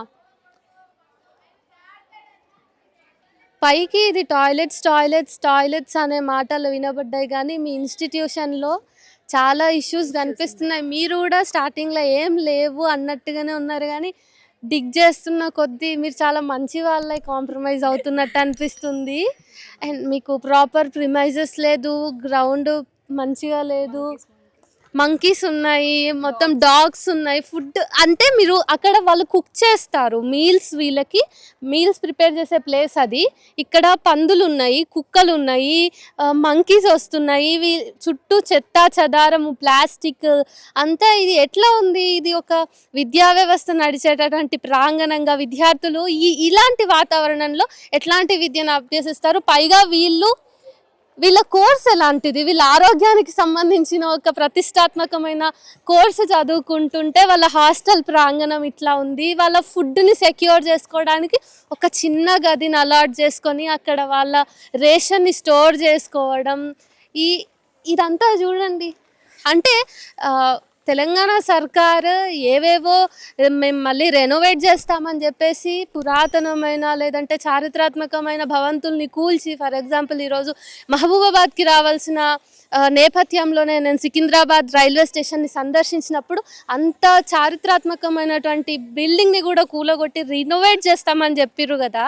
పైకి ఇది టాయిలెట్స్ అనే మాటలు వినబడ్డాయి, కానీ మీ ఇన్స్టిట్యూషన్లో చాలా ఇష్యూస్ కనిపిస్తున్నాయి. మీరు కూడా స్టార్టింగ్లో ఏం లేవు అన్నట్టుగానే ఉన్నారు, కానీ డిగ్ చేస్తున్న కొద్దీ మీరు చాలా మంచి వాళ్ళే కాంప్రమైజ్ అవుతున్నట్టు అనిపిస్తుంది. అండ్ మీకు ప్రాపర్ ప్రిమైజెస్ లేదు, గ్రౌండ్ మంచిగా లేదు, మంకీస్ ఉన్నాయి, మొత్తం డాగ్స్ ఉన్నాయి. ఫుడ్ అంటే మీరు అక్కడ వాళ్ళు కుక్ చేస్తారు మీల్స్, వీళ్ళకి మీల్స్ ప్రిపేర్ చేసే ప్లేస్ అది. ఇక్కడ పందులు ఉన్నాయి, కుక్కలు ఉన్నాయి, మంకీస్ వస్తున్నాయి, ఇవి చుట్టూ చెత్త చెదారము, ప్లాస్టిక్ అంతా. ఇది ఎట్లా ఉంది? ఇది ఒక విద్యా వ్యవస్థ నడిచేటటువంటి ప్రాంగణంగా విద్యార్థులు ఇలాంటి వాతావరణంలో ఎట్లాంటి విద్యను అభ్యసిస్తారు? పైగా వీళ్ళ కోర్స్ ఎలాంటిది? వీళ్ళ ఆరోగ్యానికి సంబంధించిన ఒక ప్రతిష్టాత్మకమైన కోర్సు చదువుకుంటుంటే వాళ్ళ హాస్టల్ ప్రాంగణం ఇట్లా ఉంది. వాళ్ళ ఫుడ్ని సెక్యూర్ చేసుకోవడానికి ఒక చిన్న గదిని అలాట్ చేసుకొని అక్కడ వాళ్ళ రేషన్ని స్టోర్ చేసుకోవడం, ఇదంతా చూడండి. అంటే తెలంగాణ సర్కారు ఏవేవో మేము మళ్ళీ రెనోవేట్ చేస్తామని చెప్పేసి పురాతనమైన లేదంటే చారిత్రాత్మకమైన భవంతుల్ని కూల్చి, ఫర్ ఎగ్జాంపుల్ ఈరోజు మహబూబాబాద్కి రావాల్సిన నేపథ్యంలోనే నేను సికింద్రాబాద్ రైల్వే స్టేషన్ని సందర్శించినప్పుడు అంత చారిత్రాత్మకమైనటువంటి బిల్డింగ్ని కూడా కూలగొట్టి రినోవేట్ చేస్తామని చెప్పిర్రు కదా.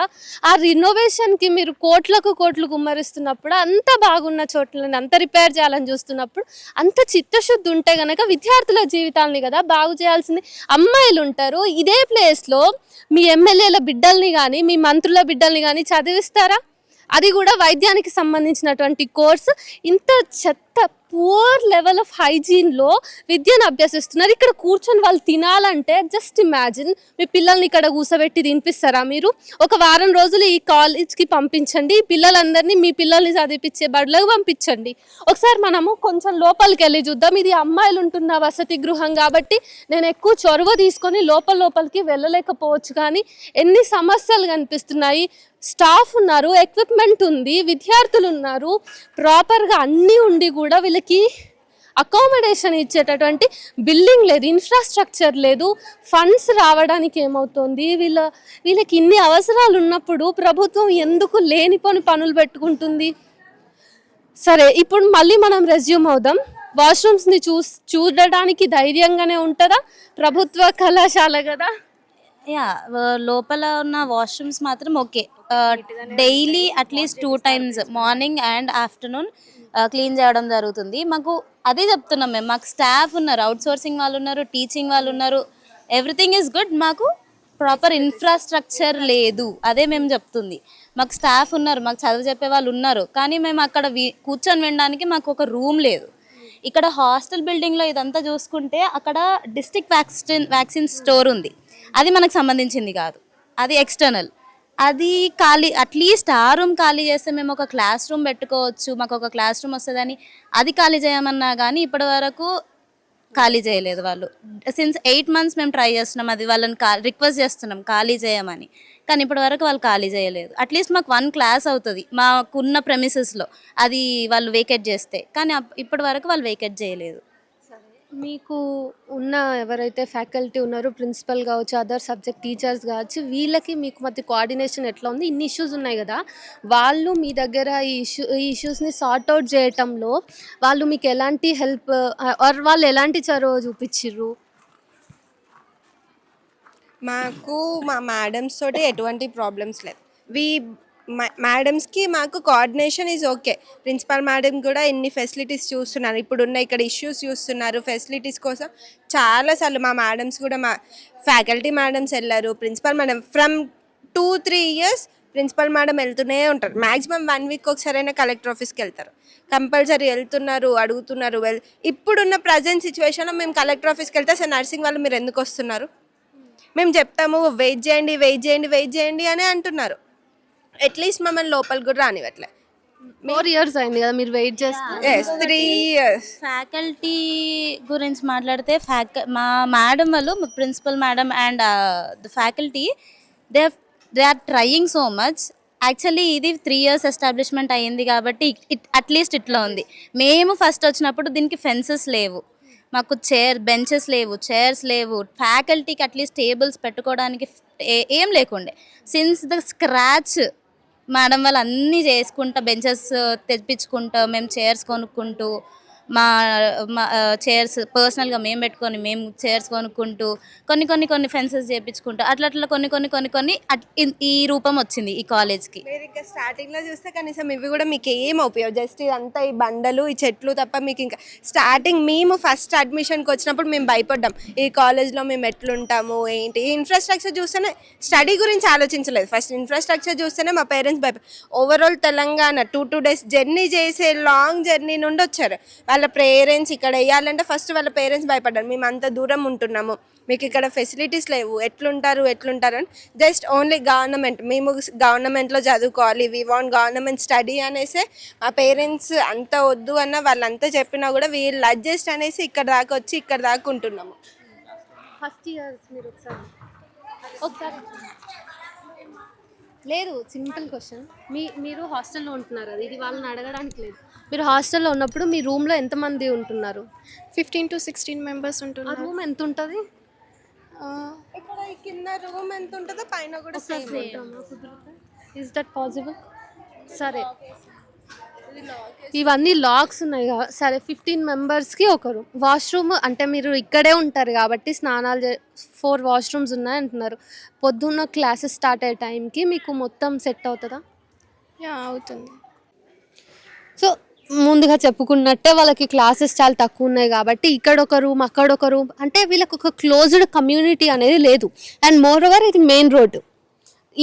ఆ రినోవేషన్కి మీరు కోట్లు కుమ్మరిస్తున్నప్పుడు, అంత బాగున్న చోట్లని అంత రిపేర్ చేయాలని చూస్తున్నప్పుడు, అంత చిత్తశుద్ధి ఉంటే కనుక విద్యార్థుల జీవితాలని కదా బాగు చేయాల్సింది. అమ్మాయిలు ఉంటారు, ఇదే ప్లేస్లో మీ ఎమ్మెల్యేల బిడ్డల్ని కానీ మీ మంత్రుల బిడ్డల్ని కానీ చదివిస్తారా? అది కూడా వైద్యానికి సంబంధించినటువంటి కోర్సు. ఇంత చెత్త పూర్ లెవెల్ ఆఫ్ హైజీన్లో విద్యను అభ్యసిస్తున్నారు. ఇక్కడ కూర్చొని వాళ్ళు తినాలంటే జస్ట్ ఇమాజిన్, మీ పిల్లల్ని ఇక్కడ కూర్చోబెట్టి తినిపిస్తారా మీరు? ఒక వారం రోజులు ఈ కాలేజ్కి పంపించండి, ఈ పిల్లలందరినీ మీ పిల్లల్ని చదివిపించే బడులకు పంపించండి. ఒకసారి మనము కొంచెం లోపలికి వెళ్ళి చూద్దాం. ఇది అమ్మాయిలు ఉంటున్న వసతి గృహం కాబట్టి నేను ఎక్కువ చొరవ తీసుకొని లోపలికి వెళ్ళలేకపోవచ్చు, కానీ ఎన్ని సమస్యలు కనిపిస్తున్నాయి. స్టాఫ్ ఉన్నారు, ఎక్విప్మెంట్ ఉంది, విద్యార్థులు ఉన్నారు, ప్రాపర్గా అన్నీ ఉండి కూడా వీళ్ళకి అకామిడేషన్ ఇచ్చేటటువంటి బిల్డింగ్ లేదు, ఇన్ఫ్రాస్ట్రక్చర్ లేదు. ఫండ్స్ రావడానికి ఏమవుతుంది? వీళ్ళకి ఇన్ని అవసరాలు ఉన్నప్పుడు ప్రభుత్వం ఎందుకు లేనిపోని పనులు పెట్టుకుంటుంది? సరే, ఇప్పుడు మళ్ళీ మనం రెజ్యూమ్ అవుదాం. వాష్రూమ్స్ని చూడడానికి ధైర్యంగానే ఉంటుందా? ప్రభుత్వ కళాశాల కదా. యా, లోపల ఉన్న వాష్రూమ్స్ మాత్రం okay. Daily at least 2 times morning and afternoon clean చేయడం జరుగుతుంది. మాకు అదే చెప్తున్నాం మేము, మాకు స్టాఫ్ ఉన్నారు, అవుట్ సోర్సింగ్ వాళ్ళు ఉన్నారు, టీచింగ్ వాళ్ళు ఉన్నారు, ఎవ్రీథింగ్ ఈజ్ గుడ్. మాకు ప్రాపర్ ఇన్ఫ్రాస్ట్రక్చర్ లేదు, అదే మేము చెప్తుంది. మాకు స్టాఫ్ ఉన్నారు, మాకు చదువు చెప్పే వాళ్ళు ఉన్నారు, కానీ మేము అక్కడ కూర్చొని వినడానికి మాకు ఒక రూమ్ లేదు. ఇక్కడ హాస్టల్ బిల్డింగ్లో ఇదంతా చూసుకుంటే అక్కడ డిస్ట్రిక్ట్ వ్యాక్సిన్ స్టోర్ ఉంది, అది మనకు సంబంధించింది కాదు, అది ఎక్స్టర్నల్. అది ఖాళీ, అట్లీస్ట్ ఆ రూమ్ ఖాళీ చేస్తే మేము ఒక క్లాస్ రూమ్ పెట్టుకోవచ్చు, మాకు ఒక క్లాస్ రూమ్ వస్తుందని. అది ఖాళీ చేయమన్నా కానీ ఇప్పటి వరకు ఖాళీ చేయలేదు వాళ్ళు. సిన్స్ 8 months మేము ట్రై చేస్తున్నాం, అది వాళ్ళని రిక్వెస్ట్ చేస్తున్నాం ఖాళీ చేయమని, కానీ ఇప్పటి వరకు వాళ్ళు ఖాళీ చేయలేదు. అట్లీస్ట్ మాకు 1 class అవుతుంది మాకున్న ప్రెమిసెస్లో, అది వాళ్ళు వేకేట్ చేస్తే, కానీ ఇప్పటి వరకు వాళ్ళు వేకేట్ చేయలేదు. మీకు ఉన్న ఎవరైతే ఫ్యాకల్టీ ఉన్నారో, ప్రిన్సిపల్ కావచ్చు, అదర్ సబ్జెక్ట్ టీచర్స్ కావచ్చు, వీళ్ళకి మీకు మధ్య కోఆర్డినేషన్ ఎట్లా ఉంది? ఇన్ని ఇష్యూస్ ఉన్నాయి కదా, వాళ్ళు మీ దగ్గర ఈ ఇష్యూస్ని సార్ట్ అవుట్ చేయటంలో వాళ్ళు మీకు ఎలాంటి హెల్ప్ ఆర్ వాళ్ళు ఎలాంటి చొరవ చూపించిర్రు? మాకు మా మేడమ్స్ తోటి ఎటువంటి ప్రాబ్లమ్స్ లేదు. మేడమ్స్కి మాకు coordination is okay. Principal madam కూడా ఎన్ని ఫెసిలిటీస్ చూస్తున్నారు, ఇప్పుడున్న ఇక్కడ ఇష్యూస్ చూస్తున్నారు. ఫెసిలిటీస్ కోసం చాలాసార్లు మా మేడమ్స్ కూడా, మా ఫ్యాకల్టీ మేడమ్స్ వెళ్ళారు, principal madam from 2-3 years principal madam వెళ్తూనే ఉంటారు. మ్యాక్సిమం 1 week ఒకసారైనా కలెక్టర్ ఆఫీస్కి వెళ్తారు, కంపల్సరీ వెళ్తున్నారు, అడుగుతున్నారు. ఇప్పుడున్న ప్రజెంట్ సిచ్యువేషన్లో మేము కలెక్టర్ ఆఫీస్కి వెళ్తే అసలు నర్సింగ్ వాళ్ళు మీరు ఎందుకు వస్తున్నారు, మేము చెప్తాము వెయిట్ చేయండి అని అంటున్నారు. అట్లీస్ట్ మమ్మల్ని లోపలికి కూడా రానివ్వట్లే. 4 years అయింది కదా మీరు వెయిట్ చేస్తారు. 3 years. ఫ్యాకల్టీ గురించి మాట్లాడితే మా మేడం వాళ్ళు, principal madam and the faculty, they are trying so much. Actually ఇది 3 years ఎస్టాబ్లిష్మెంట్ అయ్యింది కాబట్టి అట్లీస్ట్ ఇట్లా ఉంది. మేము ఫస్ట్ వచ్చినప్పుడు దీనికి ఫెన్సెస్ లేవు, మాకు బెంచెస్ లేవు, చైర్స్ లేవు, ఫ్యాకల్టీకి అట్లీస్ట్ టేబుల్స్ పెట్టుకోవడానికి ఏం లేకుండే. సిన్స్ ద స్క్రాచ్ మేడం వాళ్ళు అన్నీ చేసుకుంటా, బెంచెస్ తెప్పించుకుంటా, మేము చైర్స్ కొనుక్కుంటూ, మా చైర్స్ పర్సనల్గా మేము పెట్టుకొని మేము చైర్స్ కొనుక్కుంటూ, కొన్ని ఫెన్సెస్ చేయించుకుంటూ, అట్లా కొన్ని ఈ రూపం వచ్చింది ఈ కాలేజ్కి. మీరు ఇంకా స్టార్టింగ్లో చూస్తే కనీసం ఇవి కూడా మీకు ఏం ఉపయోగం, జస్ట్ ఇదంతా ఈ బండలు ఈ చెట్లు తప్ప మీకు ఇంకా స్టార్టింగ్ మేము ఫస్ట్ అడ్మిషన్కి వచ్చినప్పుడు మేము భయపడ్డాం, ఈ కాలేజ్లో మేము ఎట్లుంటాము ఏంటి. ఈ ఇన్ఫ్రాస్ట్రక్చర్ చూస్తేనే, స్టడీ గురించి ఆలోచించలేదు, ఫస్ట్ ఇన్ఫ్రాస్ట్రక్చర్ చూస్తేనే మా parents overall Telangana 2 days journey చేసే లాంగ్ జర్నీ నుండి వచ్చారు. వాళ్ళ పేరెంట్స్ ఇక్కడ వేయాలంటే ఫస్ట్ వాళ్ళ పేరెంట్స్ భయపడ్డారు, మేము అంత దూరం ఉంటున్నాము, మీకు ఇక్కడ ఫెసిలిటీస్ లేవు, ఎట్లుంటారు అని. జస్ట్ ఓన్లీ గవర్నమెంట్, మేము గవర్నమెంట్లో చదువుకోవాలి, వీ వాంట్ గవర్నమెంట్ స్టడీ అనేసి మా పేరెంట్స్ అంత వద్దు అన్న వాళ్ళంతా చెప్పినా కూడా వీళ్ళు అడ్జస్ట్ అనేసి ఇక్కడ దాకా వచ్చి ఇక్కడ దాకా ఉంటున్నాము. ఫస్ట్ ఇయర్స్ మీరు ఒకసారి లేదు, సింపుల్ క్వశ్చన్. మీరు హాస్టల్లో ఉంటున్నారు కదా, ఇది వాళ్ళని అడగడానికి లేదు. మీరు హాస్టల్లో ఉన్నప్పుడు మీ రూమ్లో ఎంతమంది ఉంటున్నారు? 15 to 16 members ఆ ఉంటున్నారు. రూమ్ ఎంత ఉంటుంది? ఇక్కడ ఈ కింద రూమ్ ఎంత ఉంటుందో పైన కూడా సేమ్. Is that possible? సరే, ఇవన్నీ లాక్స్ ఉన్నాయి కదా. సరే, 15 members ఒక రూమ్. వాష్రూమ్ అంటే మీరు ఇక్కడే ఉంటారు కాబట్టి స్నానాలు 4 washrooms ఉన్నాయి అంటున్నారు. పొద్దున్న క్లాసెస్ స్టార్ట్ అయ్యే టైంకి మీకు మొత్తం సెట్ అవుతుందా? యా, అవుతుంది. సో ముందుగా చెప్పుకున్నట్టే వాళ్ళకి క్లాసెస్ చాలా తక్కువ ఉన్నాయి కాబట్టి ఇక్కడ ఒక రూమ్, అక్కడ ఒక రూమ్, అంటే వీళ్ళకి ఒక క్లోజ్డ్ కమ్యూనిటీ అనేది లేదు. అండ్ మోర్ ఓవర్ ఇది మెయిన్ రోడ్డు,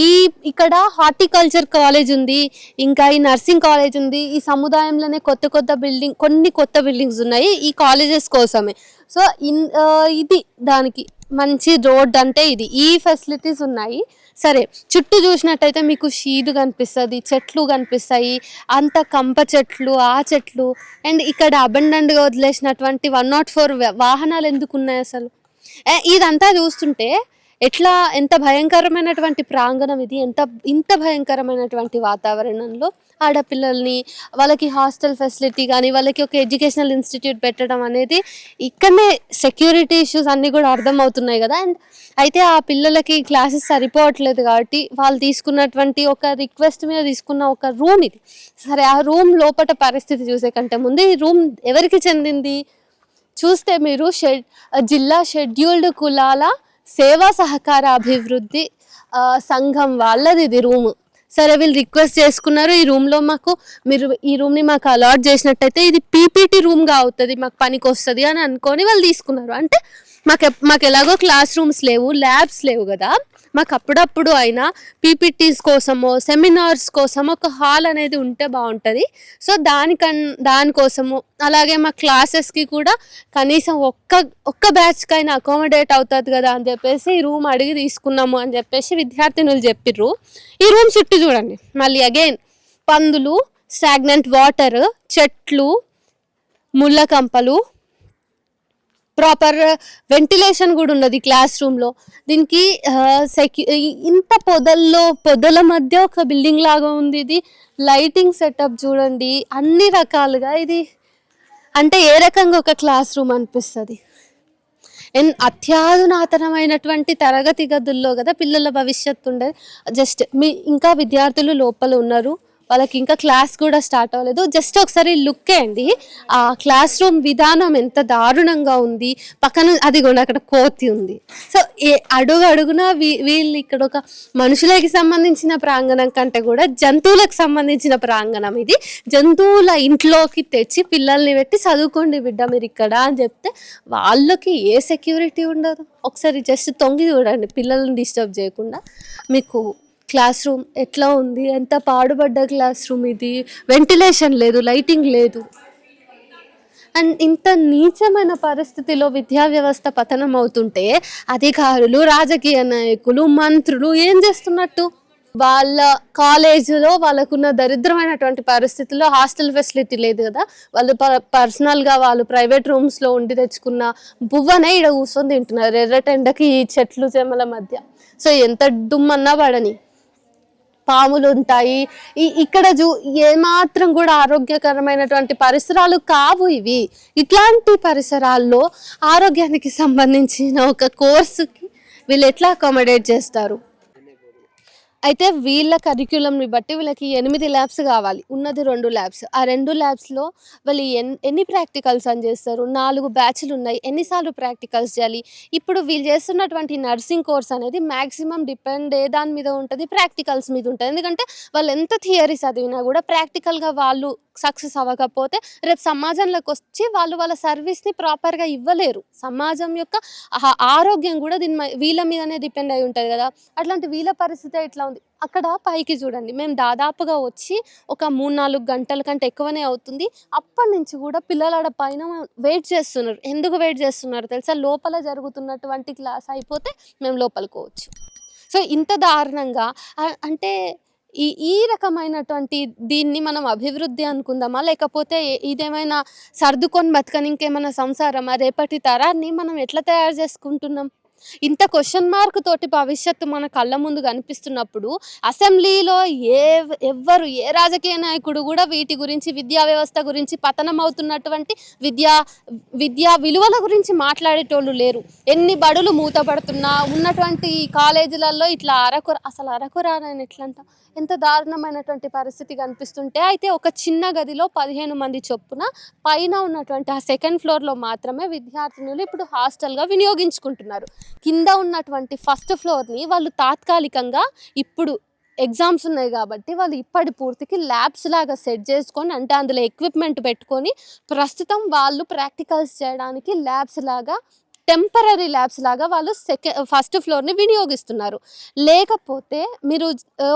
ఈ ఇక్కడ హార్టికల్చర్ కాలేజ్ ఉంది, ఇంకా ఈ నర్సింగ్ కాలేజ్ ఉంది. ఈ సముదాయంలోనే కొన్ని కొత్త బిల్డింగ్స్ ఉన్నాయి ఈ కాలేజెస్ కోసమే. సో ఇది దానికి మంచి రోడ్ అంటే ఇది, ఈ ఫెసిలిటీస్ ఉన్నాయి. సరే, చుట్టూ చూసినట్టయితే మీకు షీడు కనిపిస్తుంది, చెట్లు కనిపిస్తాయి, అంత కంప చెట్లు, ఆ చెట్లు. అండ్ ఇక్కడ అబండెంట్గా వదిలేసినటువంటి 104 వాహనాలు ఎందుకు ఉన్నాయి అసలు? ఇదంతా చూస్తుంటే ఎంత భయంకరమైనటువంటి ప్రాంగణం ఇది, ఇంత భయంకరమైనటువంటి వాతావరణంలో ఆడపిల్లల్ని, వాళ్ళకి హాస్టల్ ఫెసిలిటీ కానీ, వాళ్ళకి ఒక ఎడ్యుకేషనల్ ఇన్స్టిట్యూట్ పెట్టడం అనేది, ఇక్కడనే సెక్యూరిటీ ఇష్యూస్ అన్నీ కూడా అర్థమవుతున్నాయి కదా. అండ్ అయితే ఆ పిల్లలకి క్లాసెస్ సరిపోవట్లేదు కాబట్టి వాళ్ళు తీసుకున్నటువంటి ఒక రిక్వెస్ట్ మీద తీసుకున్న ఒక రూమ్ ఇది. సరే, ఆ రూమ్ లోపల పరిస్థితి చూసే కంటే ముందు ఈ రూమ్ ఎవరికి చెందింది చూస్తే మీరు జిల్లా షెడ్యూల్డ్ కులాల సేవా సహకార అభివృద్ధి సంఘం వాళ్ళది ఇది రూమ్. సరే, వీళ్ళు రిక్వెస్ట్ చేసుకున్నారు, ఈ రూమ్లో మీరు ఈ రూమ్ని మాకు అలాట్ చేసినట్టయితే ఇది పీపీటీ రూమ్గా అవుతుంది, మాకు పనికి వస్తుంది అని అనుకొని వాళ్ళు తీసుకున్నారు. అంటే మాకు ఎలాగో క్లాస్ రూమ్స్ లేవు, ల్యాబ్స్ లేవు కదా, మాకు అప్పుడప్పుడు అయినా పీపీటీస్ కోసమో సెమినార్స్ కోసం ఒక హాల్ అనేది ఉంటే బాగుంటుంది. సో దానికోసము, అలాగే మా క్లాసెస్కి కూడా కనీసం ఒక్క బ్యాచ్కైనా అకామిడేట్ అవుతుంది కదా అని చెప్పేసి ఈ రూమ్ అడిగి తీసుకున్నాము అని చెప్పేసి విద్యార్థినులు చెప్పిర్రు. ఈ రూమ్ చుట్టూ చూడండి, మళ్ళీ అగైన్ పందులు, స్టాగ్నెంట్ వాటర్, చెట్లు, ముళ్ళ కంపలు, ప్రాపర్ వెంటిలేషన్ కూడా ఉన్నది క్లాస్ రూమ్లో. దీనికి ఇంత పొదల మధ్య ఒక బిల్డింగ్ లాగా ఉంది. ఇది లైటింగ్ సెటప్ చూడండి, అన్ని రకాలుగా ఇది అంటే ఏ రకంగా ఒక క్లాస్ రూమ్ అనిపిస్తుంది. అత్యాధునాతనమైనటువంటి తరగతి గదుల్లో కదా పిల్లల భవిష్యత్తు ఉండేది. జస్ట్ ఇంకా విద్యార్థులు లోపల ఉన్నారు, వాళ్ళకి ఇంకా క్లాస్ కూడా స్టార్ట్ అవ్వలేదు. జస్ట్ ఒకసారి లుక్ వేయండి, ఆ క్లాస్ రూమ్ విధానం ఎంత దారుణంగా ఉంది. పక్కన అది కూడా అక్కడ కోతి ఉంది. సో అడుగున వీళ్ళు ఇక్కడ ఒక మనుషులకి సంబంధించిన ప్రాంగణం కంటే కూడా జంతువులకు సంబంధించిన ప్రాంగణం ఇది. జంతువుల ఇంట్లోకి తెచ్చి పిల్లల్ని పెట్టి చదువుకోండి బిడ్డ మీరు ఇక్కడ అని చెప్తే వాళ్ళకి ఏ సెక్యూరిటీ ఉండదు. ఒకసారి జస్ట్ తొంగి చూడండి పిల్లల్ని డిస్టర్బ్ చేయకుండా. మీకు క్లాస్ రూమ్ ఎట్లా ఉంది, ఎంత పాడుబడ్డ క్లాస్ రూమ్ ఇది. వెంటిలేషన్ లేదు, లైటింగ్ లేదు. అండ్ ఇంత నీచమైన పరిస్థితిలో విద్యా వ్యవస్థ పతనం అవుతుంటే అధికారులు, రాజకీయ నాయకులు, మంత్రులు ఏం చేస్తున్నట్టు? వాళ్ళ కాలేజీలో వాళ్ళకున్న దరిద్రమైనటువంటి పరిస్థితుల్లో హాస్టల్ ఫెసిలిటీ లేదు కదా, వాళ్ళు పర్సనల్గా వాళ్ళు ప్రైవేట్ రూమ్స్లో ఉండి తెచ్చుకున్న బువ్వనే ఇక్కడ కూర్చొని తింటున్నారు ఎర్రటెండకి ఈ చెట్లు చేమల మధ్య. సో ఎంత దుమ్మన్నా పడని, పాములు ఉంటాయి ఇక్కడ. ఏమాత్రం కూడా ఆరోగ్యకరమైనటువంటి పరిసరాలు కావు ఇవి. ఇట్లాంటి పరిసరాల్లో ఆరోగ్యానికి సంబంధించిన ఒక కోర్సుకి వీళ్ళు ఎట్లా అకామిడేట్ చేస్తారు? అయితే వీళ్ళ కరిక్యులంని బట్టి వీళ్ళకి 8 ల్యాబ్స్ కావాలి, ఉన్నది 2 ల్యాబ్స్. ఆ 2 ల్యాబ్స్లో వాళ్ళు ఎన్ని ప్రాక్టికల్స్ అని చేస్తారు? 4 బ్యాచ్లు ఉన్నాయి, ఎన్నిసార్లు ప్రాక్టికల్స్ చేయాలి? ఇప్పుడు వీళ్ళు చేస్తున్నటువంటి నర్సింగ్ కోర్స్ అనేది మ్యాక్సిమం డిపెండ్ దాని మీద ఉంటుంది, ప్రాక్టికల్స్ మీద ఉంటుంది. ఎందుకంటే వాళ్ళు ఎంత థియరీ చదివినా కూడా ప్రాక్టికల్గా వాళ్ళు సక్సెస్ అవ్వకపోతే రేపు సమాజంలోకి వచ్చి వాళ్ళ సర్వీస్ని ప్రాపర్గా ఇవ్వలేరు. సమాజం యొక్క ఆరోగ్యం కూడా వీళ్ళ మీదనే డిపెండ్ అయి ఉంటుంది కదా. అట్లాంటి వీళ్ళ పరిస్థితి ఎట్లా ఉంది? అక్కడ పైకి చూడండి, మేము దాదాపుగా వచ్చి ఒక 3-4 గంటల కంటే ఎక్కువనే అవుతుంది. అప్పటి నుంచి కూడా పిల్లలు ఆడ పైన వెయిట్ చేస్తున్నారు. ఎందుకు వెయిట్ చేస్తున్నారు తెలుసా? లోపల జరుగుతున్నటువంటి క్లాస్ అయిపోతే మేము లోపలికి పోవచ్చు. సో ఇంత దారుణంగా అంటే ఈ రకమైనటువంటి దీన్ని మనం అభివృద్ధి అనుకుందామా, లేకపోతే ఇదేమైనా సర్దుకొని బతకని ఇంకేమైనా సంసారమా? రేపటి తరాన్ని మనం ఎట్లా తయారు చేసుకుంటున్నాం? ఇంత క్వశ్చన్ మార్క్ తోటి భవిష్యత్తు మన కళ్ళ ముందు కనిపిస్తున్నప్పుడు అసెంబ్లీలో ఏ రాజకీయ నాయకుడు కూడా వీటి గురించి, విద్యా వ్యవస్థ గురించి, పతనం అవుతున్నటువంటి విద్యా విలువల గురించి మాట్లాడేటోళ్ళు లేరు. ఎన్ని బడులు మూతపడుతున్నా ఉన్నటువంటి కాలేజీలలో ఇట్లా అరకొర అని ఎట్లంట, ఎంత దారుణమైనటువంటి పరిస్థితి కనిపిస్తుంటే. అయితే ఒక చిన్న గదిలో 15 మంది చొప్పున పైన ఉన్నటువంటి ఆ 2nd ఫ్లోర్లో మాత్రమే విద్యార్థినులు ఇప్పుడు హాస్టల్గా వినియోగించుకుంటున్నారు. కింద ఉన్నటువంటి 1st ఫ్లోర్ని వాళ్ళు తాత్కాలికంగా ఇప్పుడు ఎగ్జామ్స్ ఉన్నాయి కాబట్టి వాళ్ళు ఇప్పటి పూర్తికి ల్యాబ్స్ లాగా సెట్ చేసుకొని, అంటే అందులో ఎక్విప్మెంట్ పెట్టుకొని ప్రస్తుతం వాళ్ళు ప్రాక్టికల్స్ చేయడానికి ల్యాబ్స్ లాగా టెంపరరీ ల్యాబ్స్ లాగా వాళ్ళు ఫస్ట్ ఫ్లోర్ని వినియోగిస్తున్నారు. లేకపోతే మీరు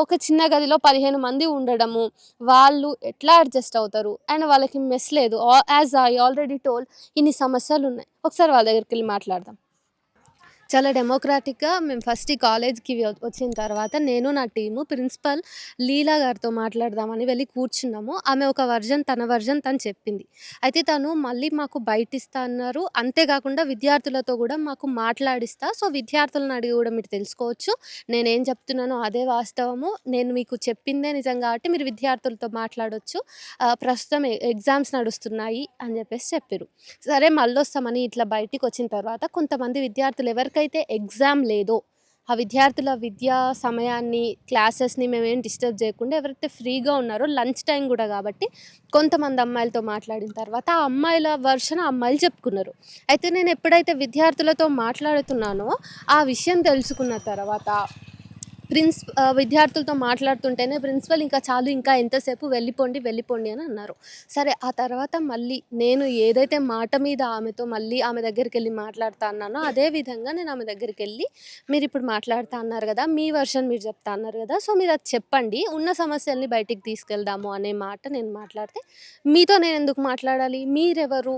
ఒక చిన్న గదిలో 15 మంది ఉండడము, వాళ్ళు ఎట్లా అడ్జస్ట్ అవుతారు? అండ్ వాళ్ళకి మెస్ లేదు. యాజ్ ఐ ఆల్రెడీ టోల్డ్, ఇన్ని సమస్యలు ఉన్నాయి. ఒకసారి వాళ్ళ దగ్గరికి వెళ్ళి మాట్లాడదాం. చాలా డెమోక్రాటిక్గా మేము ఫస్ట్ ఈ కాలేజ్కి వచ్చిన తర్వాత నేను నా టీము ప్రిన్సిపల్ లీలా గారితో మాట్లాడదామని వెళ్ళి కూర్చున్నాము. ఆమె ఒక తన వర్జన్ తను చెప్పింది. అయితే తను మళ్ళీ మాకు బయట ఇస్తా అన్నారు. అంతేకాకుండా విద్యార్థులతో కూడా మాకు మాట్లాడిస్తా, సో విద్యార్థులను అడిగి కూడా మీరు తెలుసుకోవచ్చు, నేనేం చెప్తున్నానో అదే వాస్తవము, నేను మీకు చెప్పిందే నిజం కాబట్టి మీరు విద్యార్థులతో మాట్లాడవచ్చు, ప్రస్తుతం ఎగ్జామ్స్ నడుస్తున్నాయి అని చెప్పారు. సరే మళ్ళీ వస్తామని ఇట్లా బయటికి వచ్చిన తర్వాత కొంతమంది విద్యార్థులు ఎవరికైతే ఎగ్జామ్ లేదో ఆ విద్యార్థుల విద్యా సమయాన్ని క్లాసెస్ని మేమేం డిస్టర్బ్ చేయకుండా ఎవరైతే ఫ్రీగా ఉన్నారో లంచ్ టైం కూడా కాబట్టి కొంతమంది అమ్మాయిలతో మాట్లాడిన తర్వాత ఆ అమ్మాయిల వర్షన్ అమ్మాయిలు చెప్పుకున్నారు. అయితే నేను ఎప్పుడైతే విద్యార్థులతో మాట్లాడుతున్నానో ఆ విషయం తెలుసుకున్న తర్వాత విద్యార్థులతో మాట్లాడుతుంటేనే ప్రిన్సిపల్ ఇంకా చాలు, ఇంకా ఎంతసేపు వెళ్ళిపోండి అని అన్నారు. సరే ఆ తర్వాత మళ్ళీ నేను ఏదైతే మాట మీద ఆమెతో మళ్ళీ ఆమె దగ్గరికి వెళ్ళి మాట్లాడుతా అన్నానో అదే విధంగా నేను ఆమె దగ్గరికి వెళ్ళి, మీరు ఇప్పుడు మాట్లాడుతా అన్నారు కదా, మీ వర్షన్ మీరు చెప్తా అన్నారు కదా, సో మీరు అది చెప్పండి, ఉన్న సమస్యల్ని బయటికి తీసుకెళ్దాము అనే మాట నేను మాట్లాడితే, మీతో నేను ఎందుకు మాట్లాడాలి, మీరెవరు,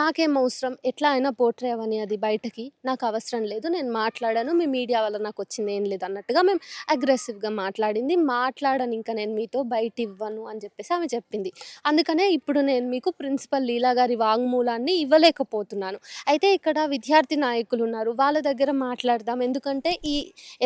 నాకేం అవసరం, ఎట్లా అయినా పోట్రే అవని అది బయటకి, నాకు అవసరం లేదు, నేను మాట్లాడాను, మీ మీడియా వల్ల నాకు వచ్చింది ఏం లేదు అన్నట్టుగా మేము అగ్రెసివ్గా మాట్లాడని ఇంకా నేను మీతో బయట ఇవ్వను అని చెప్పేసి ఆమె చెప్పింది. అందుకనే ఇప్పుడు నేను మీకు ప్రిన్సిపల్ లీలా గారి వాంగ్మూలాన్ని ఇవ్వలేకపోతున్నాను. అయితే ఇక్కడ విద్యార్థి నాయకులు ఉన్నారు, వాళ్ళ దగ్గర మాట్లాడదాం. ఎందుకంటే ఈ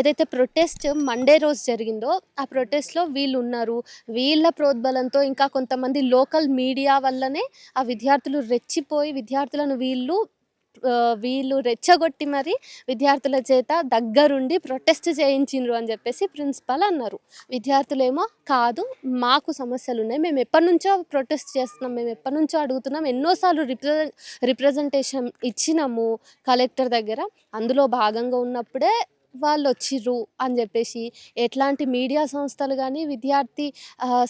ఏదైతే ప్రొటెస్ట్ మండే రోజు జరిగిందో ఆ ప్రొటెస్ట్లో వీళ్ళు ఉన్నారు, వీళ్ళ ప్రోద్బలంతో ఇంకా కొంతమంది లోకల్ మీడియా వల్లనే ఆ విద్యార్థులు రెచ్చిపోయి విద్యార్థులను వీళ్ళు రెచ్చగొట్టి మరి విద్యార్థుల చేత దగ్గరుండి ప్రొటెస్ట్ చేయించిండ్రు అని చెప్పేసి ప్రిన్సిపల్ అన్నారు. విద్యార్థులేమో కాదు, మాకు సమస్యలు ఉన్నాయి, మేము ఎప్పటి నుంచో ప్రొటెస్ట్ చేస్తున్నాం, మేము ఎప్పటి నుంచో అడుగుతున్నాం, ఎన్నోసార్లు రిప్రజెంటేషన్ ఇచ్చినాము కలెక్టర్ దగ్గర, అందులో భాగంగా ఉన్నప్పుడే వాళ్ళు వచ్చిర్రు అని చెప్పేసి ఎట్లాంటి మీడియా సంస్థలు కానీ విద్యార్థి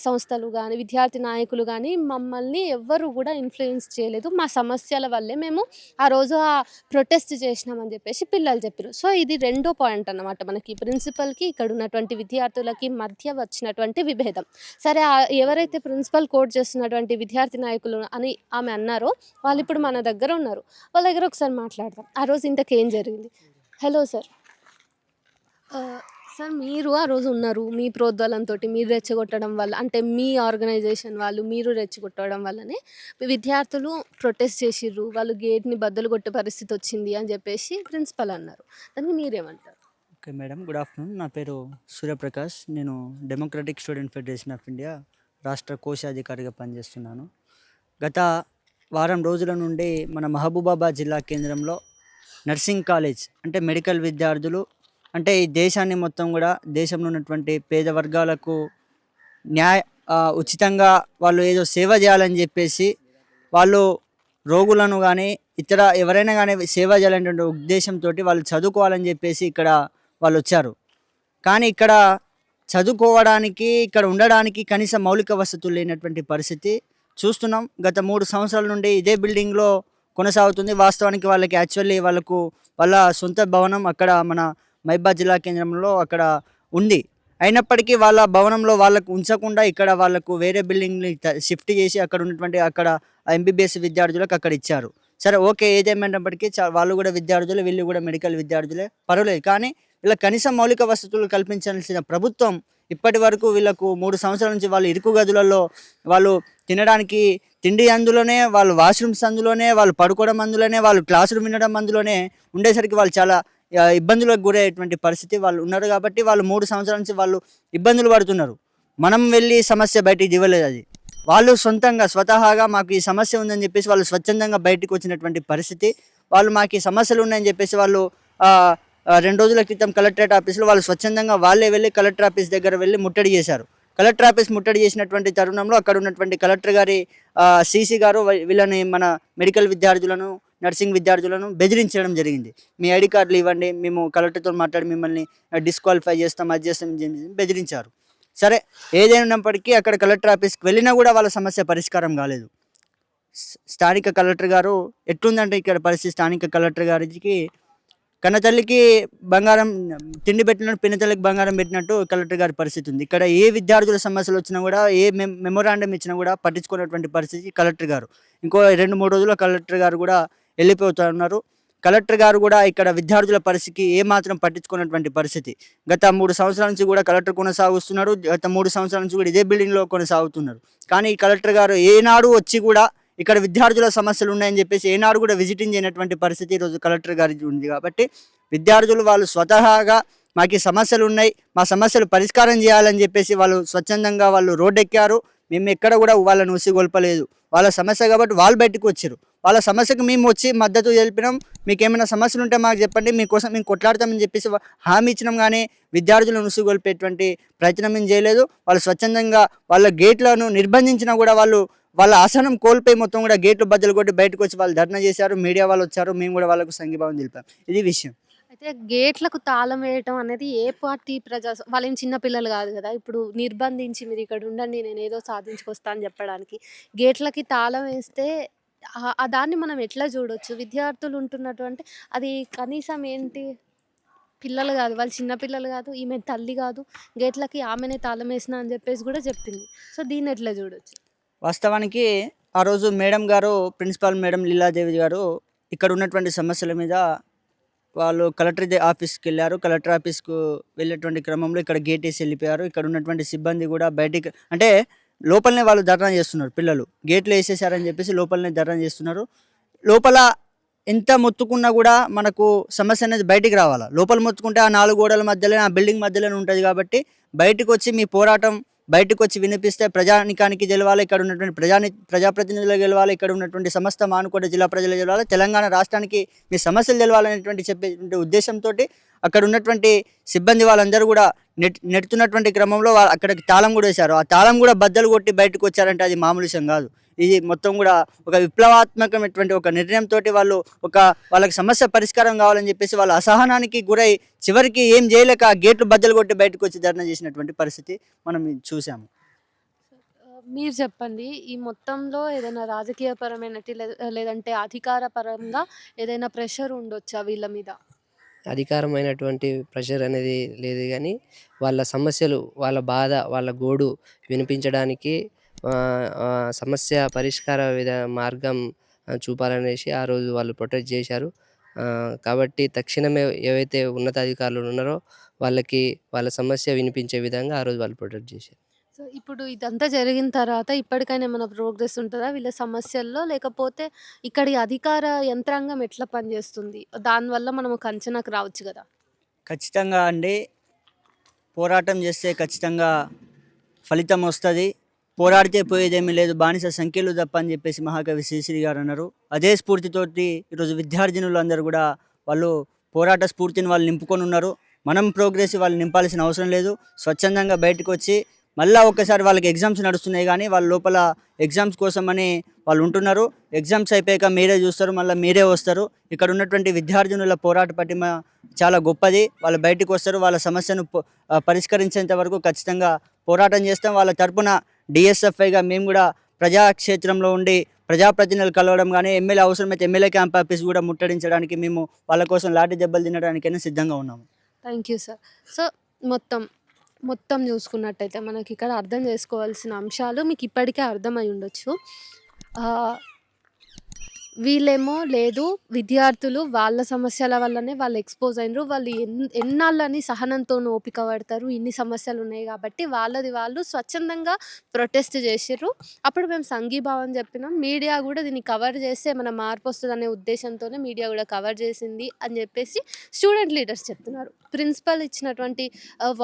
సంస్థలు కానీ విద్యార్థి నాయకులు కానీ మమ్మల్ని ఎవ్వరు కూడా ఇన్ఫ్లుయెన్స్ చేయలేదు, మా సమస్యల వల్లే మేము ఆ రోజు ఆ ప్రొటెస్ట్ చేసినామని చెప్పేసి పిల్లలు చెప్పారు. సో ఇది రెండో పాయింట్ అన్నమాట, మనకి ప్రిన్సిపల్కి ఇక్కడ ఉన్నటువంటి విద్యార్థులకి మధ్య వచ్చినటువంటి విభేదం. సరే ఎవరైతే ప్రిన్సిపల్ కోట్ చేస్తున్నటువంటి విద్యార్థి నాయకులు అని ఆమె అన్నారో వాళ్ళు ఇప్పుడు మన దగ్గర ఉన్నారు, వాళ్ళ దగ్గర ఒకసారి మాట్లాడదాం. ఆ రోజు ఇంతకేం జరిగింది? Hello sir. సార్ మీరు ఆ రోజు ఉన్నారు, మీ ప్రోద్బలంతో మీరు రెచ్చగొట్టడం వల్ల, అంటే మీ ఆర్గనైజేషన్ వాళ్ళు మీరు రెచ్చగొట్టడం వల్లనే విద్యార్థులు ప్రొటెస్ట్ చేసిర్రు, వాళ్ళు గేట్ని బద్దలు కొట్టే పరిస్థితి వచ్చింది అని చెప్పేసి ప్రిన్సిపల్ అన్నారు. దానికి మీరేమంటారు? Okay madam, good afternoon. నా పేరు సూర్యప్రకాష్. నేను democratic student federation of India రాష్ట్ర కోశాధికారిగా పనిచేస్తున్నాను. గత వారం రోజుల నుండి మన మహబూబాబాద్ జిల్లా కేంద్రంలో నర్సింగ్ కాలేజ్ అంటే మెడికల్ విద్యార్థులు, అంటే ఈ దేశాన్ని మొత్తం కూడా దేశంలో ఉన్నటువంటి పేద వర్గాలకు ఉచితంగా వాళ్ళు ఏదో సేవ చేయాలని చెప్పేసి వాళ్ళు రోగులను కానీ ఇతర ఎవరైనా కానీ సేవ చేయాలనేటువంటి ఉద్దేశంతో వాళ్ళు చదువుకోవాలని చెప్పేసి ఇక్కడ వాళ్ళు వచ్చారు. కానీ ఇక్కడ చదువుకోవడానికి, ఇక్కడ ఉండడానికి కనీస మౌలిక వసతులు లేనటువంటి పరిస్థితి చూస్తున్నాం. గత 3 సంవత్సరాల నుండి ఇదే బిల్డింగ్లో కొనసాగుతుంది. వాస్తవానికి వాళ్ళకి యాక్చువల్లీ వాళ్ళ సొంత భవనం అక్కడ మన మహబూబాబాద్ జిల్లా కేంద్రంలో అక్కడ ఉంది. అయినప్పటికీ వాళ్ళ భవనంలో వాళ్ళకు ఉంచకుండా ఇక్కడ వాళ్ళకు వేరే బిల్డింగ్ని షిఫ్ట్ చేసి అక్కడ ఎంబీబీఎస్ విద్యార్థులకు అక్కడ ఇచ్చారు. సరే ఓకే, ఏదేమైనప్పటికీ వాళ్ళు కూడా విద్యార్థులే, వీళ్ళు కూడా మెడికల్ విద్యార్థులే, పర్వాలేదు. కానీ వీళ్ళ కనీస మౌలిక వసతులు కల్పించాల్సిన ప్రభుత్వం ఇప్పటి వరకు వీళ్ళకు 3 సంవత్సరాల నుంచి వాళ్ళు ఇరుకు గదులలో వాళ్ళు తినడానికి తిండి అందులోనే, వాళ్ళు వాష్రూమ్స్ అందులోనే, వాళ్ళు పడుకోవడం అందులోనే, వాళ్ళు క్లాస్ రూమ్ వినడం అందులోనే ఉండేసరికి వాళ్ళు చాలా ఇబ్బందులకు గురయ్యేటువంటి పరిస్థితి వాళ్ళు ఉన్నారు. కాబట్టి వాళ్ళు 3 సంవత్సరాల నుంచి వాళ్ళు ఇబ్బందులు పడుతున్నారు. మనం వెళ్ళి సమస్య బయటికి ఇవ్వలేదు, అది వాళ్ళు స్వతహాగా మాకు ఈ సమస్య ఉందని చెప్పేసి వాళ్ళు స్వచ్ఛందంగా బయటకు వచ్చినటువంటి పరిస్థితి. వాళ్ళు మాకు ఈ సమస్యలు ఉన్నాయని చెప్పేసి వాళ్ళు 2 రోజుల క్రితం కలెక్టరేట్ ఆఫీస్లో వాళ్ళు స్వచ్ఛందంగా వాళ్ళే వెళ్ళి కలెక్టర్ ఆఫీస్ దగ్గర వెళ్ళి ముట్టడి చేశారు. కలెక్టర్ ఆఫీస్ ముట్టడి చేసినటువంటి తరుణంలో అక్కడ ఉన్నటువంటి కలెక్టర్ గారి సీసీ గారు వీళ్ళని, మన మెడికల్ విద్యార్థులను, నర్సింగ్ విద్యార్థులను బెదిరించడం జరిగింది. మీ ఐడి కార్డులు ఇవ్వండి, మేము కలెక్టర్తో మాట్లాడి మిమ్మల్ని డిస్క్వాలిఫై చేస్తాం, అది చేస్తాం, బెదిరించారు. సరే ఏదైనప్పటికీ అక్కడ కలెక్టర్ ఆఫీస్కి వెళ్ళినా కూడా వాళ్ళ సమస్య పరిష్కారం కాలేదు. స్థానిక కలెక్టర్ గారు ఎట్లుందంటే ఇక్కడ పరిస్థితి, స్థానిక కలెక్టర్ గారికి కన్నతల్లికి బంగారం తిండి పెట్టినట్టు పిన్నతల్లికి బంగారం పెట్టినట్టు కలెక్టర్ గారి పరిస్థితి ఉంది. ఇక్కడ ఏ విద్యార్థుల సమస్యలు వచ్చినా కూడా, ఏ మెమోరాండం ఇచ్చినా కూడా పట్టించుకున్నటువంటి పరిస్థితి కలెక్టర్ గారు. ఇంకో 2-3 రోజుల్లో కలెక్టర్ గారు కూడా వెళ్ళిపోతా ఉన్నారు. కలెక్టర్ గారు కూడా ఇక్కడ విద్యార్థుల పరిస్థితికి ఏమాత్రం పట్టించుకున్నటువంటి పరిస్థితి. గత 3 సంవత్సరాల నుంచి కూడా కలెక్టర్ కొనసాగుస్తున్నారు. గత 3 సంవత్సరాల నుంచి కూడా ఇదే బిల్డింగ్లో కొనసాగుతున్నారు. కానీ ఈ కలెక్టర్ గారు ఏనాడు వచ్చి కూడా ఇక్కడ విద్యార్థుల సమస్యలు ఉన్నాయని చెప్పేసి ఏనాడు కూడా విజిటింగ్ చేయనటువంటి పరిస్థితి ఈరోజు కలెక్టర్ గారికి ఉంది. కాబట్టి విద్యార్థులు వాళ్ళు స్వతహాగా మాకు ఈ సమస్యలు ఉన్నాయి, మా సమస్యలు పరిష్కారం చేయాలని చెప్పేసి వాళ్ళు స్వచ్ఛందంగా వాళ్ళు రోడ్డెక్కారు. మేము ఎక్కడ కూడా వాళ్ళని ఉసిగొల్పలేదు. వాళ్ళ సమస్య కాబట్టి వాళ్ళు బయటకు వచ్చారు. వాళ్ళ సమస్యకు మేము వచ్చి మద్దతు తెలిపినాం. మీకు ఏమైనా సమస్యలు ఉంటే మాకు చెప్పండి, మీకోసం మేము కొట్లాడతామని చెప్పేసి హామీ ఇచ్చినాం. కానీ విద్యార్థులను ఉసిగొల్పేటువంటి ప్రయత్నం మేము చేయలేదు. వాళ్ళు స్వచ్ఛందంగా వాళ్ళ గేట్లను నిర్బంధించినా కూడా వాళ్ళు వాళ్ళ ఆసనం కోల్పోయి మొత్తం కూడా గేట్లు బద్దలు కొట్టి బయటకు వచ్చి వాళ్ళు ధర్నా చేశారు. మీడియా వాళ్ళు వచ్చారు, మేము కూడా వాళ్ళకు సంఘీభావం తెలిపాం. ఇది విషయం. అయితే గేట్లకు తాళం వేయటం అనేది ఏ పార్టీ వాళ్ళేం చిన్న పిల్లలు కాదు కదా! ఇప్పుడు నిర్బంధించి మీరు ఇక్కడ ఉండండి, నేను ఏదో సాధించుకొస్తా అని చెప్పడానికి గేట్లకి తాళం వేస్తే దాన్ని మనం ఎట్లా చూడొచ్చు? విద్యార్థులు ఉంటున్నటువంటి అది కనీసం ఏంటి, పిల్లలు కాదు, వాళ్ళు చిన్న పిల్లలు కాదు, ఈమె తల్లి కాదు, గేట్లకి ఆమెనే తాళం వేసిన అని చెప్పేసి కూడా చెప్పింది. సో దీన్ని ఎట్లా చూడొచ్చు? వాస్తవానికి ఆ రోజు మేడం గారు, ప్రిన్సిపాల్ మేడం లీలాదేవి గారు ఇక్కడ ఉన్నటువంటి సమస్యల మీద వాళ్ళు కలెక్టర్ ఆఫీస్కి వెళ్ళారు. కలెక్టర్ ఆఫీస్కు వెళ్ళేటువంటి క్రమంలో ఇక్కడ గేట్ వేసి వెళ్ళిపోయారు. ఇక్కడ ఉన్నటువంటి సిబ్బంది కూడా బయటికి అంటే లోపలనే వాళ్ళు ధర్నా చేస్తున్నారు. పిల్లలు గేట్లు వేసేసారని చెప్పేసి లోపలనే ధర్నా చేస్తున్నారు. లోపల ఎంత మొత్తుకున్నా కూడా మనకు సమస్య అనేది బయటికి రావాలా. లోపల మొత్తుకుంటే ఆ 4 గోడల మధ్యలోనే, ఆ బిల్డింగ్ మధ్యలోనే ఉంటుంది. కాబట్టి బయటకు వచ్చి మీ పోరాటం బయటకు వచ్చి వినిపిస్తే ప్రజానికానికి గెలవాలి, ఇక్కడ ఉన్నటువంటి ప్రజాప్రతినిధులు గెలవాలి, ఇక్కడ ఉన్నటువంటి సమస్త మానుకోట జిల్లా ప్రజలు గెలవాలి, తెలంగాణ రాష్ట్రానికి మీ సమస్యలు తెలవాలనేటువంటి చెప్పే ఉద్దేశంతో అక్కడ ఉన్నటువంటి సిబ్బంది వాళ్ళందరూ కూడా నెడుతున్నటువంటి క్రమంలో అక్కడికి తాళం కూడా వేశారు. ఆ తాళం కూడా బద్దలు కొట్టి బయటకు వచ్చారంటే అది మామూలు విషయం కాదు. ఇది మొత్తం కూడా ఒక విప్లవాత్మకమైనటువంటి ఒక నిర్ణయంతో వాళ్ళకి సమస్య పరిష్కారం కావాలని చెప్పేసి వాళ్ళ అసహనానికి గురై చివరికి ఏం చేయలేక గేట్లు బద్దలు కొట్టి బయటకు వచ్చి ధర్నా చేసినటువంటి పరిస్థితి మనం చూసాము. మీరు చెప్పండి, ఈ మొత్తంలో ఏదైనా రాజకీయపరమైనటి లేదంటే అధికార పరంగా ఏదైనా ప్రెషర్ ఉండొచ్చా వీళ్ళ మీద? అధికారమైనటువంటి ప్రెషర్ అనేది లేదు, కానీ వాళ్ళ సమస్యలు, వాళ్ళ బాధ, వాళ్ళ గోడు వినిపించడానికి సమస్య పరిష్కార మార్గం చూపాలనేసి ఆ రోజు వాళ్ళు ప్రొటెస్ట్ చేశారు. కాబట్టి తక్షణమే ఏవైతే ఉన్నతాధికారులు ఉన్నారో వాళ్ళకి వాళ్ళ సమస్య వినిపించే విధంగా ఆ రోజు వాళ్ళు ప్రొటెస్ట్ చేశారు. సో ఇప్పుడు ఇదంతా జరిగిన తర్వాత ఇప్పటికైనా ఏమైనా ప్రోగ్రెస్ ఉంటుందా వీళ్ళ సమస్యల్లో? లేకపోతే ఇక్కడి అధికార యంత్రాంగం ఎట్లా పనిచేస్తుంది? దానివల్ల మనం ఒక అంచనాకు రావచ్చు కదా? ఖచ్చితంగా అండి, పోరాటం చేస్తే ఖచ్చితంగా ఫలితం వస్తుంది. పోరాడితే పోయేదేమీ లేదు, బానిస సంఖ్యలు తప్ప అని చెప్పేసి మహాకవి శ్రీశ్రీ గారు అన్నారు. అదే స్ఫూర్తితోటి ఈరోజు విద్యార్థినులు అందరూ కూడా వాళ్ళు పోరాట స్ఫూర్తిని వాళ్ళు నింపుకొని ఉన్నారు. మనం ప్రోగ్రెస్ వాళ్ళు నింపాల్సిన అవసరం లేదు. స్వచ్ఛందంగా బయటకు వచ్చి మళ్ళీ ఒక్కసారి వాళ్ళకి ఎగ్జామ్స్ నడుస్తున్నాయి, కానీ వాళ్ళ లోపల ఎగ్జామ్స్ కోసమని వాళ్ళు ఉంటున్నారు. ఎగ్జామ్స్ అయిపోయాక మీరే చూస్తారు, మళ్ళీ మీరే వస్తారు. ఇక్కడ ఉన్నటువంటి విద్యార్థినుల పోరాట పటిమ చాలా గొప్పది. వాళ్ళు బయటకు వస్తారు, వాళ్ళ సమస్యను పరిష్కరించేంత వరకు ఖచ్చితంగా పోరాటం చేస్తాం. వాళ్ళ తరపున డిఎస్ఎఫ్ఐగా మేము కూడా ప్రజాక్షేత్రంలో ఉండి ప్రజాప్రతినిధులు కలవడం కానీ, ఎమ్మెల్యే అవసరమైతే ఎమ్మెల్యే క్యాంప్ ఆఫీస్ కూడా ముట్టడించడానికి మేము వాళ్ళ కోసం లాఠీ దెబ్బలు తినడానికైనా సిద్ధంగా ఉన్నాము. Thank you sir. సో మొత్తం చూసుకున్నట్టయితే మనకి ఇక్కడ అర్థం చేసుకోవాల్సిన అంశాలు మీకు ఇప్పటికే అర్థమై ఉండొచ్చు. వీళ్ళేమో లేదు, విద్యార్థులు వాళ్ళ సమస్యల వల్లనే వాళ్ళు ఎక్స్పోజ్ అయినరు, వాళ్ళు ఎన్నాళ్ళని సహనంతో ఓపిక పడతారు, ఇన్ని సమస్యలు ఉన్నాయి కాబట్టి వాళ్ళది వాళ్ళు స్వచ్ఛందంగా ప్రొటెస్ట్ చేసిర్రు. అప్పుడు మేము సంఘీభావం చెప్పినాం. మీడియా కూడా దీన్ని కవర్ చేస్తే ఏమైనా మార్పు వస్తుంది అనే ఉద్దేశంతోనే మీడియా కూడా కవర్ చేసింది అని చెప్పేసి స్టూడెంట్ లీడర్స్ చెప్తున్నారు. ప్రిన్సిపల్ ఇచ్చినటువంటి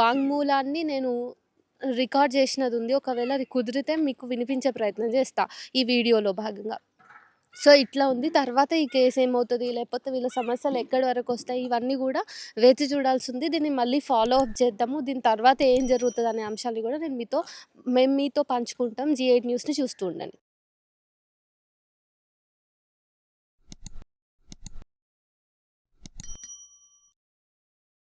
వాంగ్మూలాన్ని నేను రికార్డ్ చేసినది ఉంది, ఒకవేళ అది కుదిరితే మీకు వినిపించే ప్రయత్నం చేస్తా ఈ వీడియోలో భాగంగా. సో ఇట్లా ఉంది. తర్వాత ఈ కేసు ఏమవుతుంది, లేకపోతే వీళ్ళ సమస్యలు ఎక్కడి వరకు వస్తాయి, ఇవన్నీ కూడా వేచి చూడాల్సి ఉంది. దీన్ని మళ్ళీ ఫాలో అప్ చేద్దాము. దీని తర్వాత ఏం జరుగుతుంది అనే అంశాలు కూడా మేము మీతో పంచుకుంటాం. G8 న్యూస్ని చూస్తూ ఉండండి.